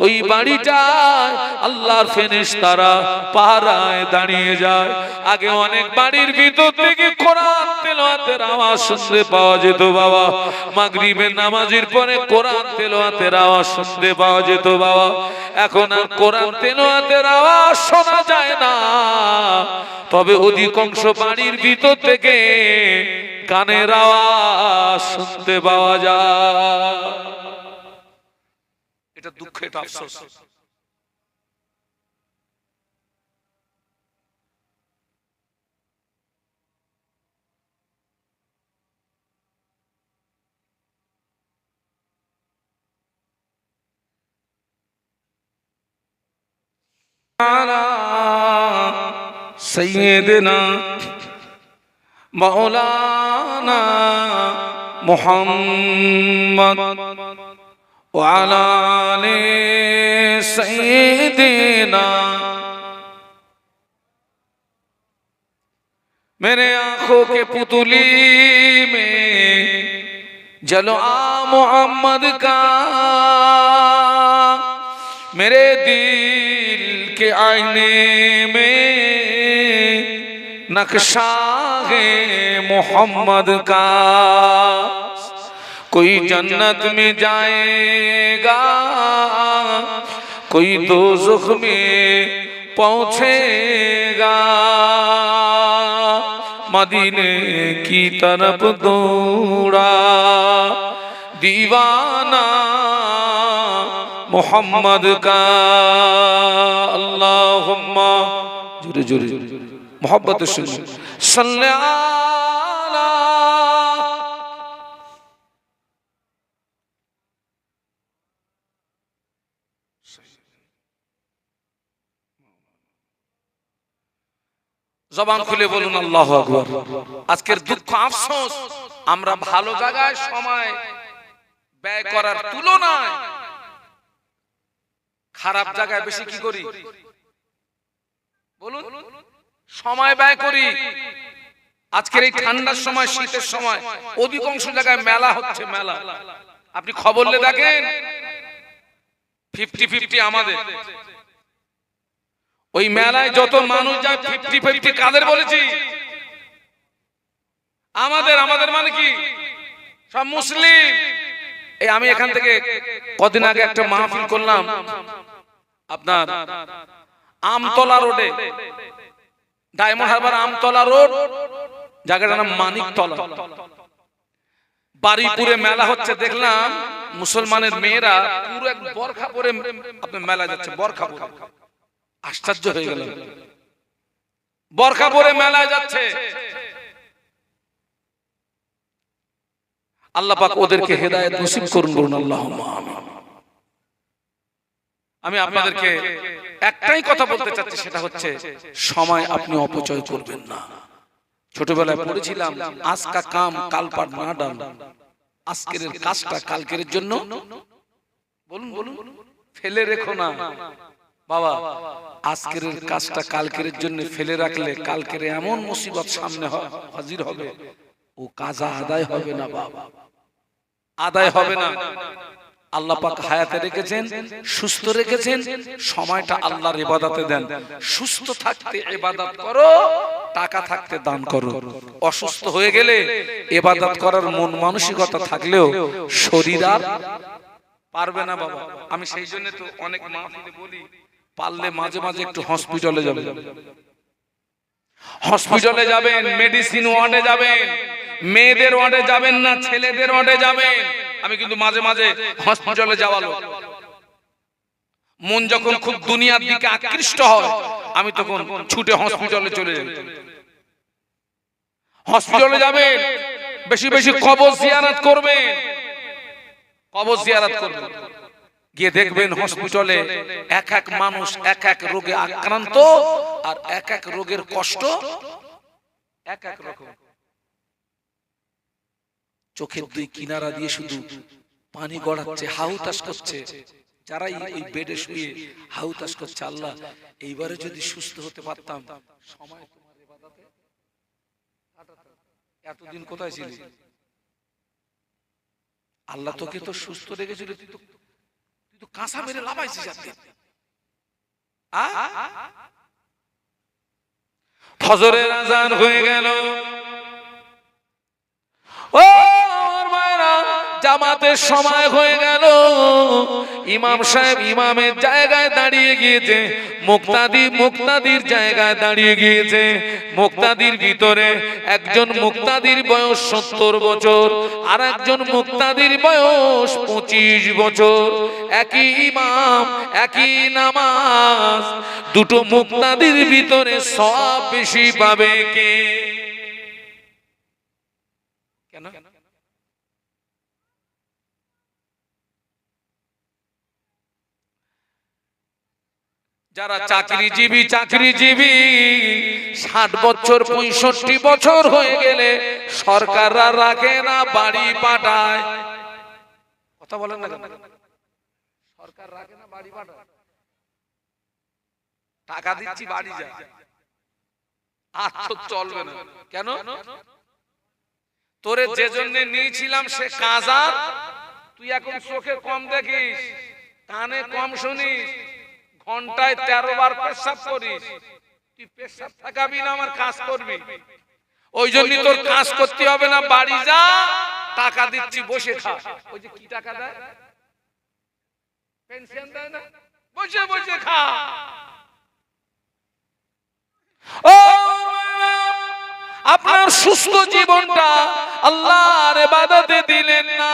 Speaker 1: ওই বাড়িটায় আল্লাহর ফেরেশতারা পাহারায় দাঁড়িয়ে যায়। আগে অনেক বাড়ির ভিতর থেকে কোরআন তেলাওয়াতের আওয়াজ শুনতে পাওয়া যেত বাবা, মাগরিবের নামাজের পরে কোরআন তেলাওয়াতের আওয়াজ শুনতে পাওয়া যেত বাবা। এখন আর কোরআন তেলাওয়াতের আওয়াজ শোনা যায় না, তবে অধিকাংশ বাড়ির ভিতর থেকে গানের আওয়াজ শুনতে পাওয়া যায়। এটা দুঃখ, এটা আফসোস। सैयदना मौलाना मुहम्मद व अला आले सैयदना। मेरे आंखों के पुतली में जलवा मोहम्मद का, मेरे दिल के आईने में नक्शा है मोहम्मद का, कोई जन्नत में जाएगा, कोई दोज़ख में पहुंचेगा। मदीने की तरफ दौड़ा दीवाना मोहम्मद का। अल्लाहुम्मा जोरे जोरे मोहब्बत से सल्ले अला। জবান খুলে বলুন আল্লাহু আকবার। আজকের দুঃখ আফসোস, আমরা ভালো জায়গায় সময় ব্যয় করার তুলনায় খারাপ জায়গায় বেশি কি করি বলুন, সময় ব্যয় করি। আজকের এই ঠান্ডার সময়, শীতের সময় অধিকাংশ জায়গায় মেলা হচ্ছে, মেলা আপনি খবর নিয়ে দেখেন 50-50 আমাদের। ওই মেলায় যত মানুষ যায় 50-50 কাদের বলেছি? আমাদের। আমাদের মানে কি? সব মুসলিম। এই আমি এখান থেকে কদিন আগে একটা মাহফিল করলাম আপনার আমতলা রোডে, ডায়মন্ড হারবার আমতলা রোড, জায়গাটার নাম মানিকতলা। বাড়িপুরে মেলা হচ্ছে, দেখলাম মুসলমানের মেয়েরা পুরো এক বরখা পরে আপনার মেলা যাচ্ছে, বরখা পরে। আশ্চর্য হয়ে গেল, বরখা পরে মেলায় যাচ্ছে। আল্লাহ পাক ওদেরকে হেদায়েত নসিব করুন, বলুন আল্লাহুম্মা আমিন। আমি আপনাদেরকে একটাই কথা বলতে চাচ্ছি, সেটা হচ্ছে সময় আপনি অপচয় করবেন না। ছোটবেলায় পড়েছিলাম আজকা কাম কাল পার না ডাল, আজকের কাজটা কালকের জন্য বলুন বলুন ফেলে রেখো না বাবা। আজকের কাজটা কালকের জন্য ফেলে রাখলে কালকের এমন মুসিবত সামনে হাজির হবে, ও কাজা আদায় হবে না বাবা, আদায় হবে না। আল্লাহ পাক হায়াতে রেখেছেন, সুস্থ রেখেছেন, সময়টা আল্লাহর ইবাদতে দেন। সুস্থ থাকতে ইবাদত করো, টাকা থাকতে দান করো। অসুস্থ হয়ে গেলে ইবাদত করার মন মানসিকতা থাকলেও শরীর আর পারবে না বাবা। আমি সেই জন্য তো অনেক মাহফিলে বলি, পারলে মাঝে মাঝে একটু হসপিটালে যাবেন, হসপিটালে যাবেন, মেডিসিন ওয়ার্ডে যাবেন, মেয়েদের ওয়ার্ডে যাবেন না, ছেলেদের ওয়ার্ডে যাবেন। আমি কিন্তু মাঝে মাঝে হসপিটালে যাওয়ালো, মন যখন খুব দুনিয়ার দিকে আকৃষ্ট হয় আমি তখন ছুটে হসপিটালে চলে যাই। হসপিটালে যাবেন, বেশি বেশি কবর জিয়ারত করবেন, কবর জিয়ারত করবেন। গিয়ে দেখবেন হসপিটালে এক এক মানুষ এক এক রোগে আক্রান্ত, আর এক এক রোগের কষ্ট এক এক রকম। চোখের দুই কিনারা দিয়ে শুধু পানি গড়াচ্ছে, হাহুতাশ করছে। যারাই ওই বেডে শুয়ে হাহুতাশ করছে, আল্লাহ এইবারে যদি সুস্থ হতে পারতাম। সময় তোমার ইবাদতে কাটাতে, এতদিন কোথায় ছিলি? আল্লাহ তোকে তো সুস্থ রেখেছিল, তুই তো কাঁসা মেরে লাফাইছিস। ফজরের আজান হয়ে গেল, ও মায়েরা জামাতের সময় হয়ে গেল। ইমাম সাহেব ইমামের জায়গায় দাঁড়িয়ে গিয়েছে, মুক্তাদি মুক্তাদির জায়গায় দাঁড়িয়ে গিয়েছে। মুক্তাদির ভিতরে একজন মুক্তাদির বয়স 70 বছর, আর একজন মুক্তাদির বয়স 25 বছর। একই ইমাম একই নামাজ, দুটো মুক্তাদির ভিতরে সওয়াব বেশি পাবে কে? কেন? যারা চাকরিজীবী 60 বছর 65 বছর হয়ে গেলে সরকাররা রাখে না, বাড়ি পাঠায়। কথা বলেন না কেন? সরকার রাখে না, বাড়ি পাঠায়। টাকা দিচ্ছি বাড়ি যা, আর তো চলবে না। কেন? তোরে যে জন্য নিয়েছিলাম সে কাজার, তুই এখন চোখে কম দেখিস, কানে কম শুনিস, ঘন্টায় 13 বার পেশাব করিস, তুই পেশাব থাকাবি না আমার কাজ করবি, ওই জন্য তোর কাজ করতে হবে না, বাড়ি যা, টাকা দিচ্ছি বসে খা। ওই যে কি টাকা দেয়, পেনশন দেয় না, বসে বসে খা। ও আপনার সুস্থ জীবনটা আল্লাহর ইবাদতে দিলেন না,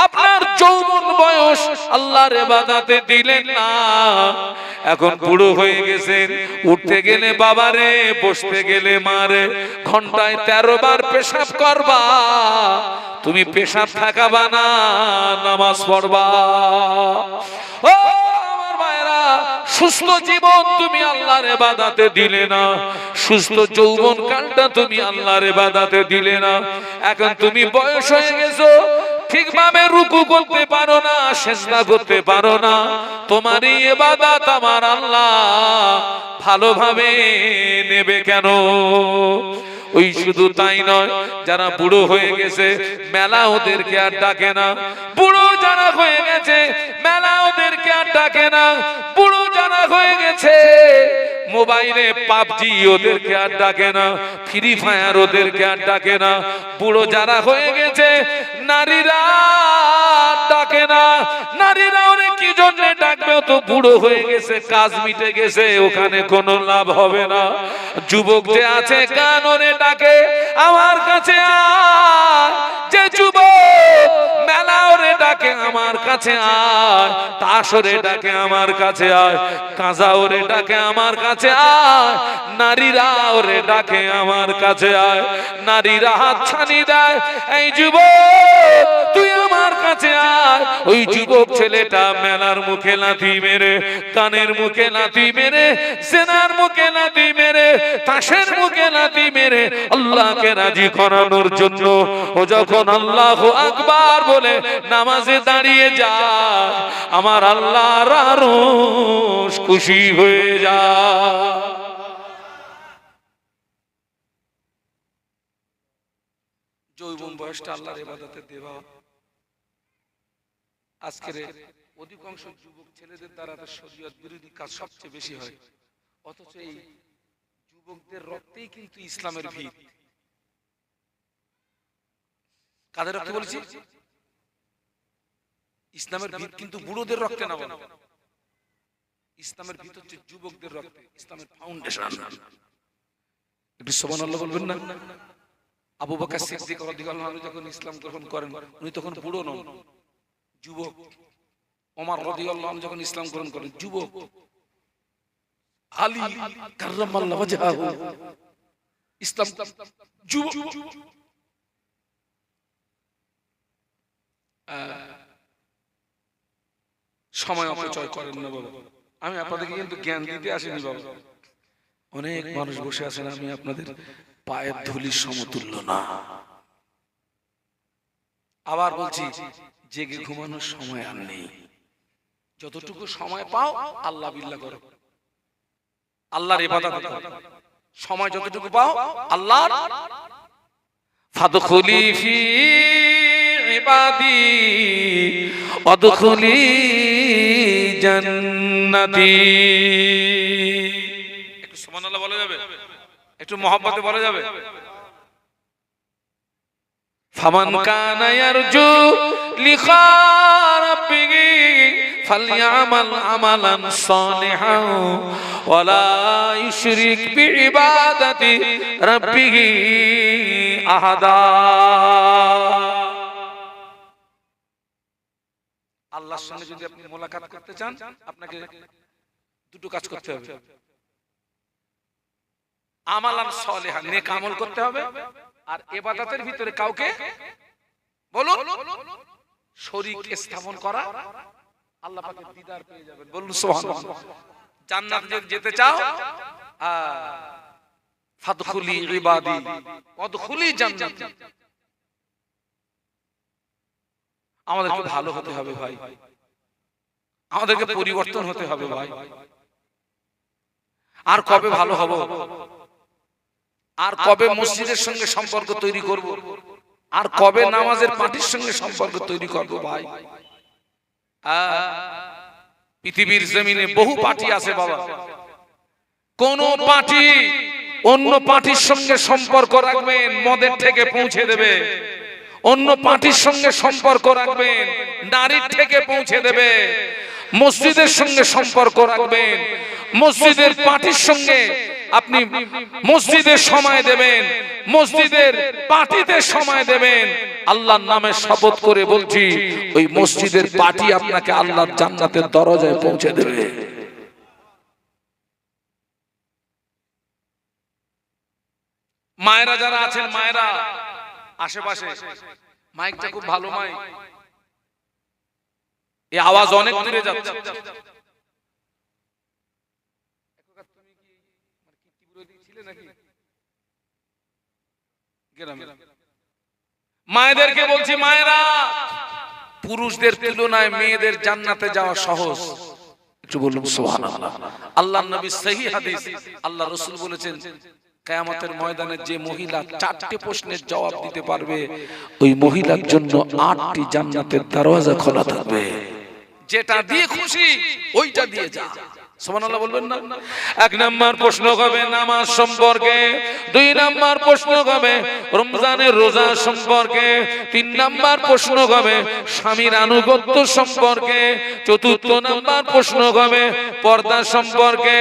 Speaker 1: আপনার যৌবন বয়স আল্লাহর ইবাদতে দিলেন না। এখন বুড়ো হয়ে গেছেন, উঠতে গেলে বাবারে, বসতে গেলে মারে, ঘন্টায় 13 বার পেশাব করবা, তুমি পেশাব থাকাবা না, নামাজ পড়বা। ও আমার মায়েরা, সুস্থ জীবন তুমি আল্লাহর ইবাদতে দিলে না, সুস্থ যৌবন কালটা তুমি আল্লাহর ইবাদতে দিলে না। এখন তুমি বয়স হয়ে গেছো, ঠিকভাবে রুকু করতে পারো না, সিজদা করতে পারো না, তোমার এই ইবাদত আমার আল্লাহ ভালোভাবে নেবে কেন? ওই শুধু তাই নয়, যারা বুড়ো হয়ে গেছে মেলা ওদেরকে আর ডাকে না, বুড়ো যারা হয়ে গেছে মেলা ওদেরকে আর ডাকে না, বুড়ো যারা হয়ে গেছে মোবাইলে পাবজি ওদেরকে আর ডাকে না, ফ্রি ফায়ার ওদেরকে আর ডাকে না, বুড়ো যারা হয়ে গেছে নারীরা ডাকে না, নারীরা ওরে কি জন্য ডাকবে, তো বুড়ো হয়ে গেছে, কাজ মিটে গেছে, ওখানে কোনো লাভ হবে না। যুবক যে আছে গান ওরে ডাকে, আমার কাছে আয়, যে যুবক মেলা ওরে ডাকে আমার কাছে আয়, তাস ওরে ডাকে আমার কাছে আয়, কাঁজা ওরে ডাকে আমার কাছে আয়, নারীরা ওরে ডাকে আমার কাছে আয়, নারীরা হাত ছানি দেয়, এই যুবক তুই আমার কাছে আয়। ওই যুবক ছেলেটা মেলার মুখে লাথি মেরে, কানের মুখে লাথি মেরে, সেনার মুখে লাথি মেরে, তাসের মুখে লাথি মেরে আল্লাহকে রাজি করানোর জন্য ও যখন আল্লাহু আকবার বলে নামাজে দাঁড়িয়ে যায়, আমার আল্লাহর আরশ খুশি হয়ে যায়। যৌবন বয়সটা আল্লাহর ইবাদতে দেওয়া। আজকের অধিকাংশ যুবক ছেলেদের দ্বারা শরীয়ত বিরোধী কাজ সবচেয়ে বেশি হয়, অথচ এই যুবকদের রক্তেই কিন্তু ইসলামের ভিত। কাদের রক্তে বলেছি? ইসলামের ভিত কিন্তু বুড়োদের রক্তে না, ইসলামের ভিত হচ্ছে যুবকদের রক্তে, ইসলামের ফাউন্ডেশন। একটু সুবহানাল্লাহ বলবেন না? আবু বকর সিদ্দিক রাদিয়াল্লাহু আনহু যখন ইসলাম গ্রহণ করেন, উনি তখন বুড়ো নন, যুবক। ওমর রাদিয়াল্লাহু আনহু যখন ইসলাম গ্রহণ করেন, যুবক। আলী কাররামাল্লাহু ওয়াজহাহু ইসলাম যুবক। সময় অপচয় করেন না বাবা, আমি আপনাদেরকে কিন্তু জ্ঞান দিতে আসিনি বাবা। অনেক মানুষ বসে আছেন, আমি আপনাদের পায়ের ধুলির সমতুল্য না। আবার বলছি, জেগে ঘুমানোর সময় আর নেই। যতটুকু সময় পাও আল্লাহ বিল্লাহ করো, আল্লাহর ইবাদত করো। সময় যতটুকু পাও আল্লাহর, ফাদখুলি ফি ইবাদি ওয়াদখুলি জান্নাতি। একটু সুবহানাল্লাহ বলা যাবে? একটু মহব্বতে বলা যাবে? ফামান কানা ইয়ারজু লিকা রাব্বিহি ফালইআমাল আমালান সালিহান ওয়ালা ইউশরিক বিইবাদাতি রাব্বিহি আহাদা। আল্লাহর সঙ্গে যদি আপনি মোলাকাত করতে চান, আপনাকে দুটো কাজ করতে হবে। আমালান সালিহান, নেক আমল করতে হবে, আর ইবাদতের ভিতরে কাউকে বলুন শরীক স্থাপন করা, আল্লাহ পাকের দিদার পেয়ে যাবেন। বলুন সুবহানাল্লাহ। জান্নাতে যেতে চাও, ফাদখুলি ইবাদি ওয়াদখুলি জান্নাতি। আমাদেরকে ভালো হতে হবে ভাই, আমাদেরকে পরিবর্তন হতে হবে ভাই। আর কবে ভালো হব? আর কবে মসজিদের সঙ্গে সম্পর্ক তৈরি করব? আর কবে নামাজের পার্টির সঙ্গে সম্পর্ক তৈরি করব ভাই? পৃথিবীর জমিনে বহু পার্টি আছে বাবা, কোন পার্টি অন্য পার্টির সঙ্গে সম্পর্ক রাখবেন, মদের থেকে পৌঁছে দেবে। অন্য পার্টির সঙ্গে সম্পর্ক রাখবেন, নারীর থেকে পৌঁছে দেবে। মসজিদের সঙ্গে সম্পর্ক রাখবেন, মসজিদের পার্টির সঙ্গে আপনি মসজিদের সময় দেবেন, মসজিদের পার্টিতে সময় দেবেন। আল্লাহর নামে শপথ করে বলছি, ওই মসজিদের পার্টি আপনাকে আল্লাহর জান্নাতের দরজায় পৌঁছে দেবে। মায়েরা যারা আছেন, মায়েরা আশেপাশে, মাইকটা খুব ভালো মাইক, এই আওয়াজ অনেক দূরে যাচ্ছে। মায়েদেরকে বলছি, মায়েরা, পুরুষদের তুলনায় মেয়েদের জান্নাতে যাওয়া সহজ। একটু বলুন সুবহানাল্লাহ। আল্লাহর নবী সহিহ হাদিস, আল্লাহ রাসূল বলেছেন, কিয়ামতের ময়দানে যে মহিলা 4টি প্রশ্নের জবাব দিতে পারবে, ওই মহিলার জন্য 8টি জান্নাতের দরজা খোলা থাকবে। যেটা দিয়ে খুশি ওইটা দিয়ে যা। সুবহানাল্লাহ বলবেন না? 1 নাম্বার প্রশ্ন হবে নামাজ সম্পর্কে, 2 নাম্বার প্রশ্ন হবে রমজানের রোজা সম্পর্কে, 3 নাম্বার প্রশ্ন হবে স্বামীর আনুগত্য সম্পর্কে, 4 নাম্বার প্রশ্ন হবে পর্দা সম্পর্কে।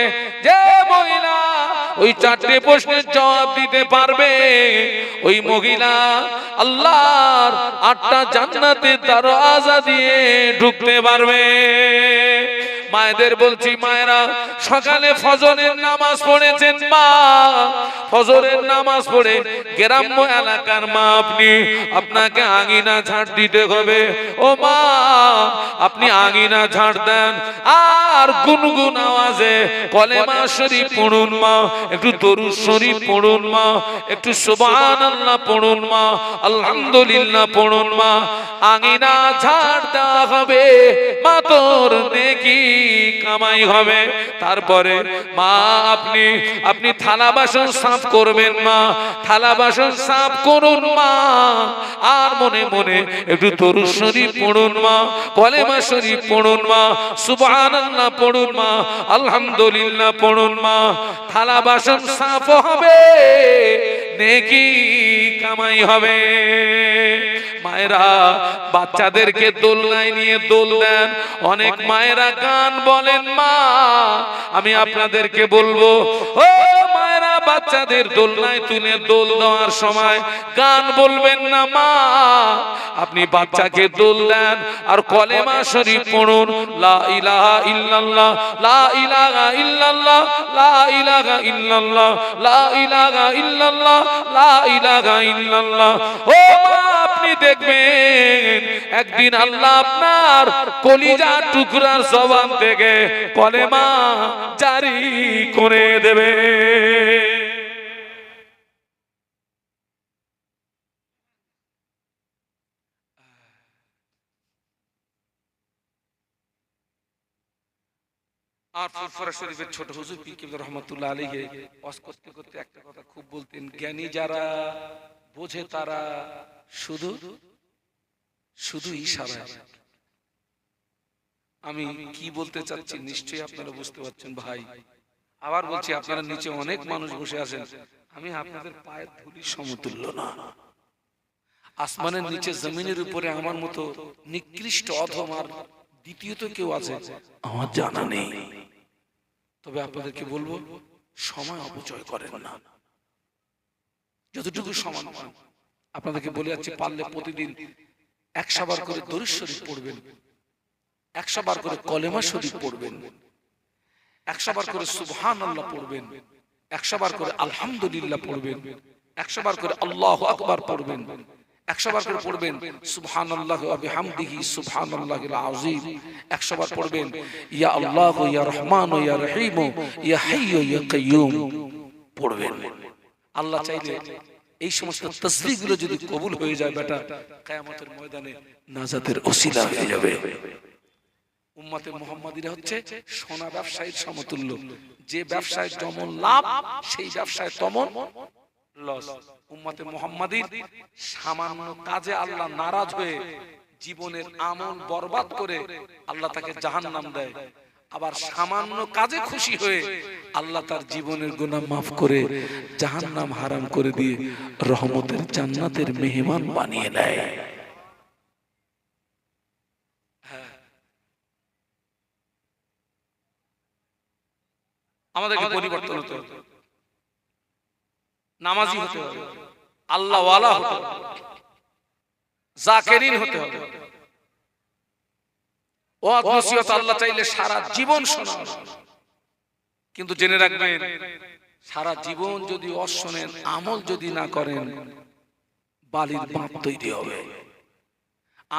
Speaker 1: যে মহিলা ওই 4টি প্রশ্নের জবাব দিতে পারবে, ওই মহিলা আল্লাহর 8টা জান্নাতের দরজা দিয়ে ঢুকতে পারবে। মায়েদের বলছি, মায়েরা, সকালে ফজরের নামাজ পড়েছেন মা, ফজরের নামাজ পড়ে গ্রাম্য এলাকার মা আপনি, আপনাকে আঙিনা ঝাড় দিতে হবে। ও মা, আপনি আঙিনা ঝাড় দেন আর গুনগুন আওয়াজে কলেমা শরীফ পড়ুন মা, একটু দরুদ শরীফ পড়ুন মা, একটু সুবহানাল্লাহ পড়ুন মা, আলহামদুলিল্লাহ পড়ুন মা। আঙিনা ঝাড় দেওয়া হবে, মা তোর নেকি কামাই হবে। তারপরে মা আপনি থালা বাসন সাফ করবেন মা, থালা বাসন সাফ করুন মা, আর মনে মনে একটু দরুদ শরীফ পড়ুন মা, কলেমা শরীফ পড়ুন মা, সুবহানাল্লাহ পড়ুন মা, আলহামদুলিল্লাহ পড়ুন মা। থালা বাসন সাফ হবে, নেকি কামাই হবে। মায়েরা বাচ্চাদেরকে দোলনায় নিয়ে দোল দেন। অনেক মায়েরা গান বলেন মা, আমি আপনাদেরকে বলবো, ও মায়েরা, বাচ্চাদের দোলনায় তুলে দোল দেওয়ার সময় গান বলবেন না মা। আপনি বাচ্চাকে দোল দেন আর কলেমা শরীফ পড়ুন, লা ইলাহা ইল্লাল্লাহ, লা ইলাহা ইল্লাল্লাহ, লা ইলাহা ইল্লাল্লাহ, লা ইলাহা ইল্লাল্লাহ, লা ইলাহা ইল্লাল্লাহ। ও মা, আপনি দেখবেন একদিন আল্লাহ আপনার কলিজা টুকরার জবান থেকে কলেমা জারি করে দেবে। আর ফুরফুরা শরীফের ছোট হুজুর পীর কেবলা রহমাতুল্লাহ আলাইহি ওয়াজ করতে করতে একটা কথা খুব বলতেন, জ্ঞানী যারা বোঝে তারা শুধু শুধু ইশারায়। আমি কি বলতে চাচ্ছি নিশ্চয়ই আপনারা বুঝতে পারছেন ভাই। আবার বলছি, আপনারা নিচে অনেক মানুষ বসে আছেন, আমি আপনাদের পায়ের ধুলির সমতুল্য না। আসমানের নিচে জমিনের উপরে আমার মতো নিকৃষ্ট অধম আর দ্বিতীয়ত কেউ আছে আমার জানা নেই। তবে আপনাদেরকে বলবো, সময় অপচয় করেন না, যতটুকু সমান পান। আপনাদেরকে বলে যাচ্ছি, পারলে প্রতিদিন 100 বার করে দরুদ শরীফ পড়বেন, 100 বার করে কলেমা শরীফ পড়বেন, 100 বার করে সুবহানাল্লাহ পড়বেন, 100 বার করে আলহামদুলিল্লাহ পড়বেন, 100 বার করে আল্লাহু আকবার পড়বেন, 100 বার করে পড়বেন সুবহানাল্লাহি ওয়া বিহামদিহি সুবহানাল্লাহিল আযীম, 100 বার পড়বেন ইয়া আল্লাহ ইয়া রহমান ইয়া রহিম ইয়া হাইয়্যু ইয়া কাইয়্যুম পড়বেন। আল্লাহ চাইলে এই সমস্ত তাসবিহগুলো যদি কবুল হয়ে যায়, বেটা কিয়ামতের ময়দানে নাজাতের ওসিলা হয়ে যাবে। উম্মতে মুহাম্মাদিরা হচ্ছে সোনা ব্যবসায়ীর সমতুল্য। যে ব্যবসায় যেমন লাভ, সেই ব্যবসায় তেমন লস। উম্মতে মুহাম্মাদির সামান্য কাজে আল্লাহ নারাজ হয়ে জীবনের আমল বরবাদ করে আল্লাহ তাকে জাহান্নাম দেয়। আবার সামান্য কাজে খুশি হয়ে আল্লাহ তার জীবনের গুনাহ মাফ করে জাহান্নাম হারাম করে দিয়ে রহমতের জান্নাতের মেহমান বানিয়ে নেয়। আমাদেরকে পরিবর্তন হতে হবে, নামাজি হতে হবে, আল্লাহ ওয়ালা হতে হবে, জাকেরিন হতে হবে। ওয়াজ নসিহত আল্লাহ চাইলে সারা জীবন শোনাবে, কিন্তু জেনে রাখবেন সারা জীবন যদি ওয়াজ শোনেন, আমল যদি না করেন, বালির বাঁধ তৈরি হবে।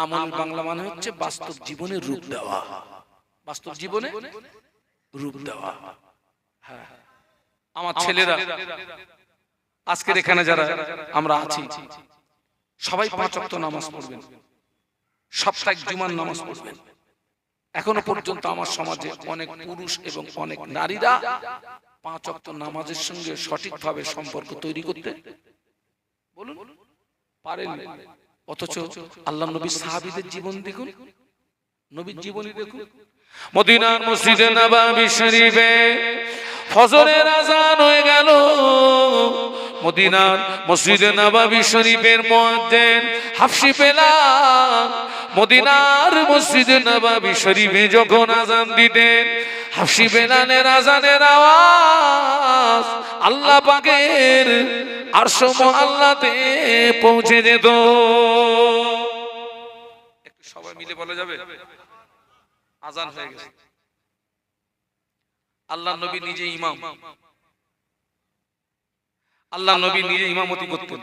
Speaker 1: আমল বাংলা মানে হচ্ছে বাস্তব জীবনে রূপ দেওয়া, বাস্তব জীবনে রূপ দেওয়া। আমার ছেলেরা আজকের এখানে যারা আমরা আছি সবাই 5 ওয়াক্ত নামাজ পড়বেন, সাপ্তাহিক জুমার নামাজ পড়বেন। এখনো পর্যন্ত আমার সমাজে অনেক পুরুষ এবং অনেক নারীরা 5 ওয়াক্ত নামাজের সঙ্গে সঠিকভাবে সম্পর্ক তৈরি করতে বলুন পারেন। অথচ আল্লাহ নবী সাহাবীদের জীবন দেখুন, নবীর জীবনী দেখুন। মদিনার মসজিদে নববী শরীফে ফজরের আযান হয়ে গেল। মদিনার মসজিদে নববী শরীফের মুয়াজ্জিন হাফসি বেলাল মদিনার মসজিদে নববী শরীফে যখন আযান দিতেন, হাফসি বেলালের আযানের আওয়াজ আল্লাহ পাকের আরশ মুআল্লাতে পৌঁছে যেত। একটু সবাই মিলে বলা যাবে আযান হয়ে গেছে। আল্লাহ নবী নিজে ইমাম, আল্লাহ নবী নিজে ইমামতি করতেন।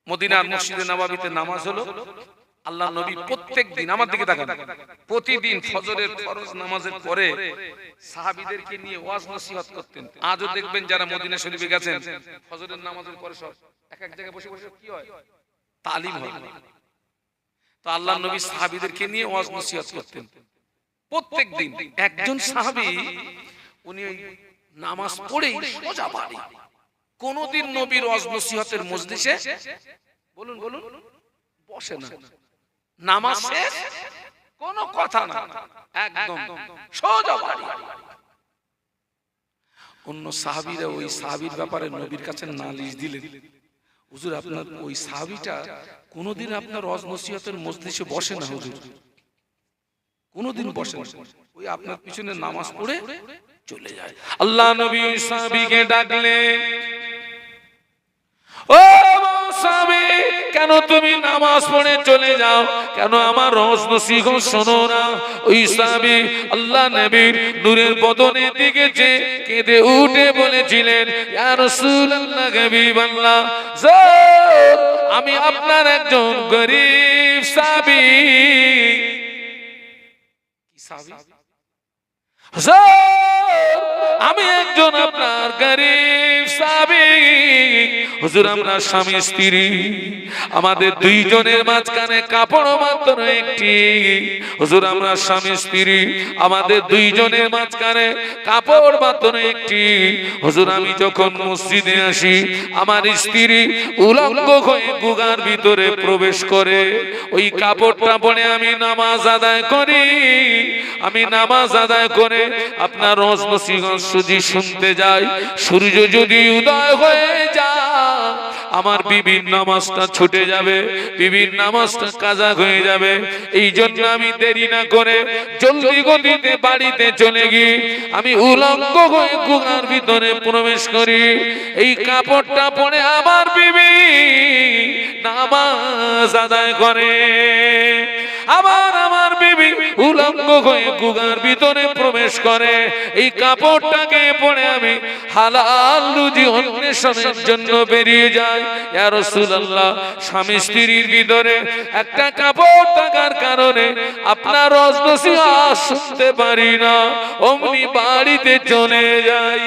Speaker 1: মদিনার মসজিদে নববীতে নামাজ হলো, আল্লাহ নবী প্রত্যেক দিন, আমার দিকে তাকান, প্রতিদিন ফজরের ফরজ নামাজের পরে সাহাবীদেরকে নিয়ে ওয়াজ নসিহত করতেন। আজও দেখবেন যারা মদিনা শরীফে গেছেন, ফজরের নামাজের পরে সব এক এক জায়গায় বসে বসে কি হয়, তালিম হয়। তো আল্লাহ নবী সাহাবীদেরকে নিয়ে ওয়াজ নসিহত করতেন প্রত্যেক দিন। একজন সাহাবী উনি নামাজ পড়েই সোজা বাড়ি, কোনদিন নবীর ওয়াজ নসিহতের মজলিসে বলুন বলুন বসে না, নামাজ শেষ কোনো কথা না, একদম সোজা বাড়ি। অন্য সাহাবীরা ওই সাহাবীর ব্যাপারে নবীর কাছে নালিশ দিলেন, হুজুর আপনার ওই সাহাবীটা কোনদিন আপনার ওয়াজ নসিহতের মজলিসে বসে না, হুজুর কোনদিন বসে না, ওই আপনার পিছনে নামাজ পড়ে চলে যায়। আল্লাহ নবী সাহাবীকে ডাকলেন, ও সাহাবী কেন তুমি নামাজ পড়ে চলে যাও, কেন আমার ওয়াজ নসিহত শোনো না? ওই সাহাবী আল্লাহ নবীর নূরের বদনের দিকে চেয়ে কেঁদে উঠে বলেছিলেন, ইয়া রাসূলুল্লাহ হাবিবাল্লাহ, আমি আপনার একজন গরীব সাহাবী। কি সাহাবী? আমি একজন আপনার গরীব সাহাবী। হুজুর আমরা স্বামী স্ত্রী, আমাদের দুইজনের মাঝখানে কাপড় মাত্র একটি। হুজুর আমরা স্বামী স্ত্রী, আমাদের দুইজনের মাঝখানে কাপড় মাত্র একটি। হুজুর আমি যখন মসজিদে আসি, আমার স্ত্রী উলঙ্গ হয়ে গুগার ভিতরে প্রবেশ করে, ওই কাপড়টা পরে আমি নামাজ আদায় করি। আমি নামাজ আদায় করে আপনার ওয়াজ নসিহত যদি শুনতে যাই, সূর্য যদি উদয় হয়ে যায়, আমার বিবির নামাজটা ছুটে যাবে, বিবির নামাজটা কাজা হয়ে যাবে। এই জন্য আমি দেরি না করে জলদি গতিতে বাড়িতে চলে গিয়ে আমি উলঙ্গ হয়ে গুহার ভিতরে প্রবেশ করি। এই কাপড়টা পরে আমার বিবি নামাজ আদায় করে। আমার বিবি উলঙ্গ হয়ে গুহার ভিতরে প্রবেশ করে। এই কাপড়টাকে পরে আমি হালাল রুজি অন্বেষণের জন্য বেরিয়ে যাই। ইয়া রাসূলুল্লাহ, স্বামী স্ত্রীর ভিতরে একটা কাপড় থাকার কারণে আপনার ওয়াজ নসিহত শুনতে পারি না, অমনি বাড়িতে চলে যাই।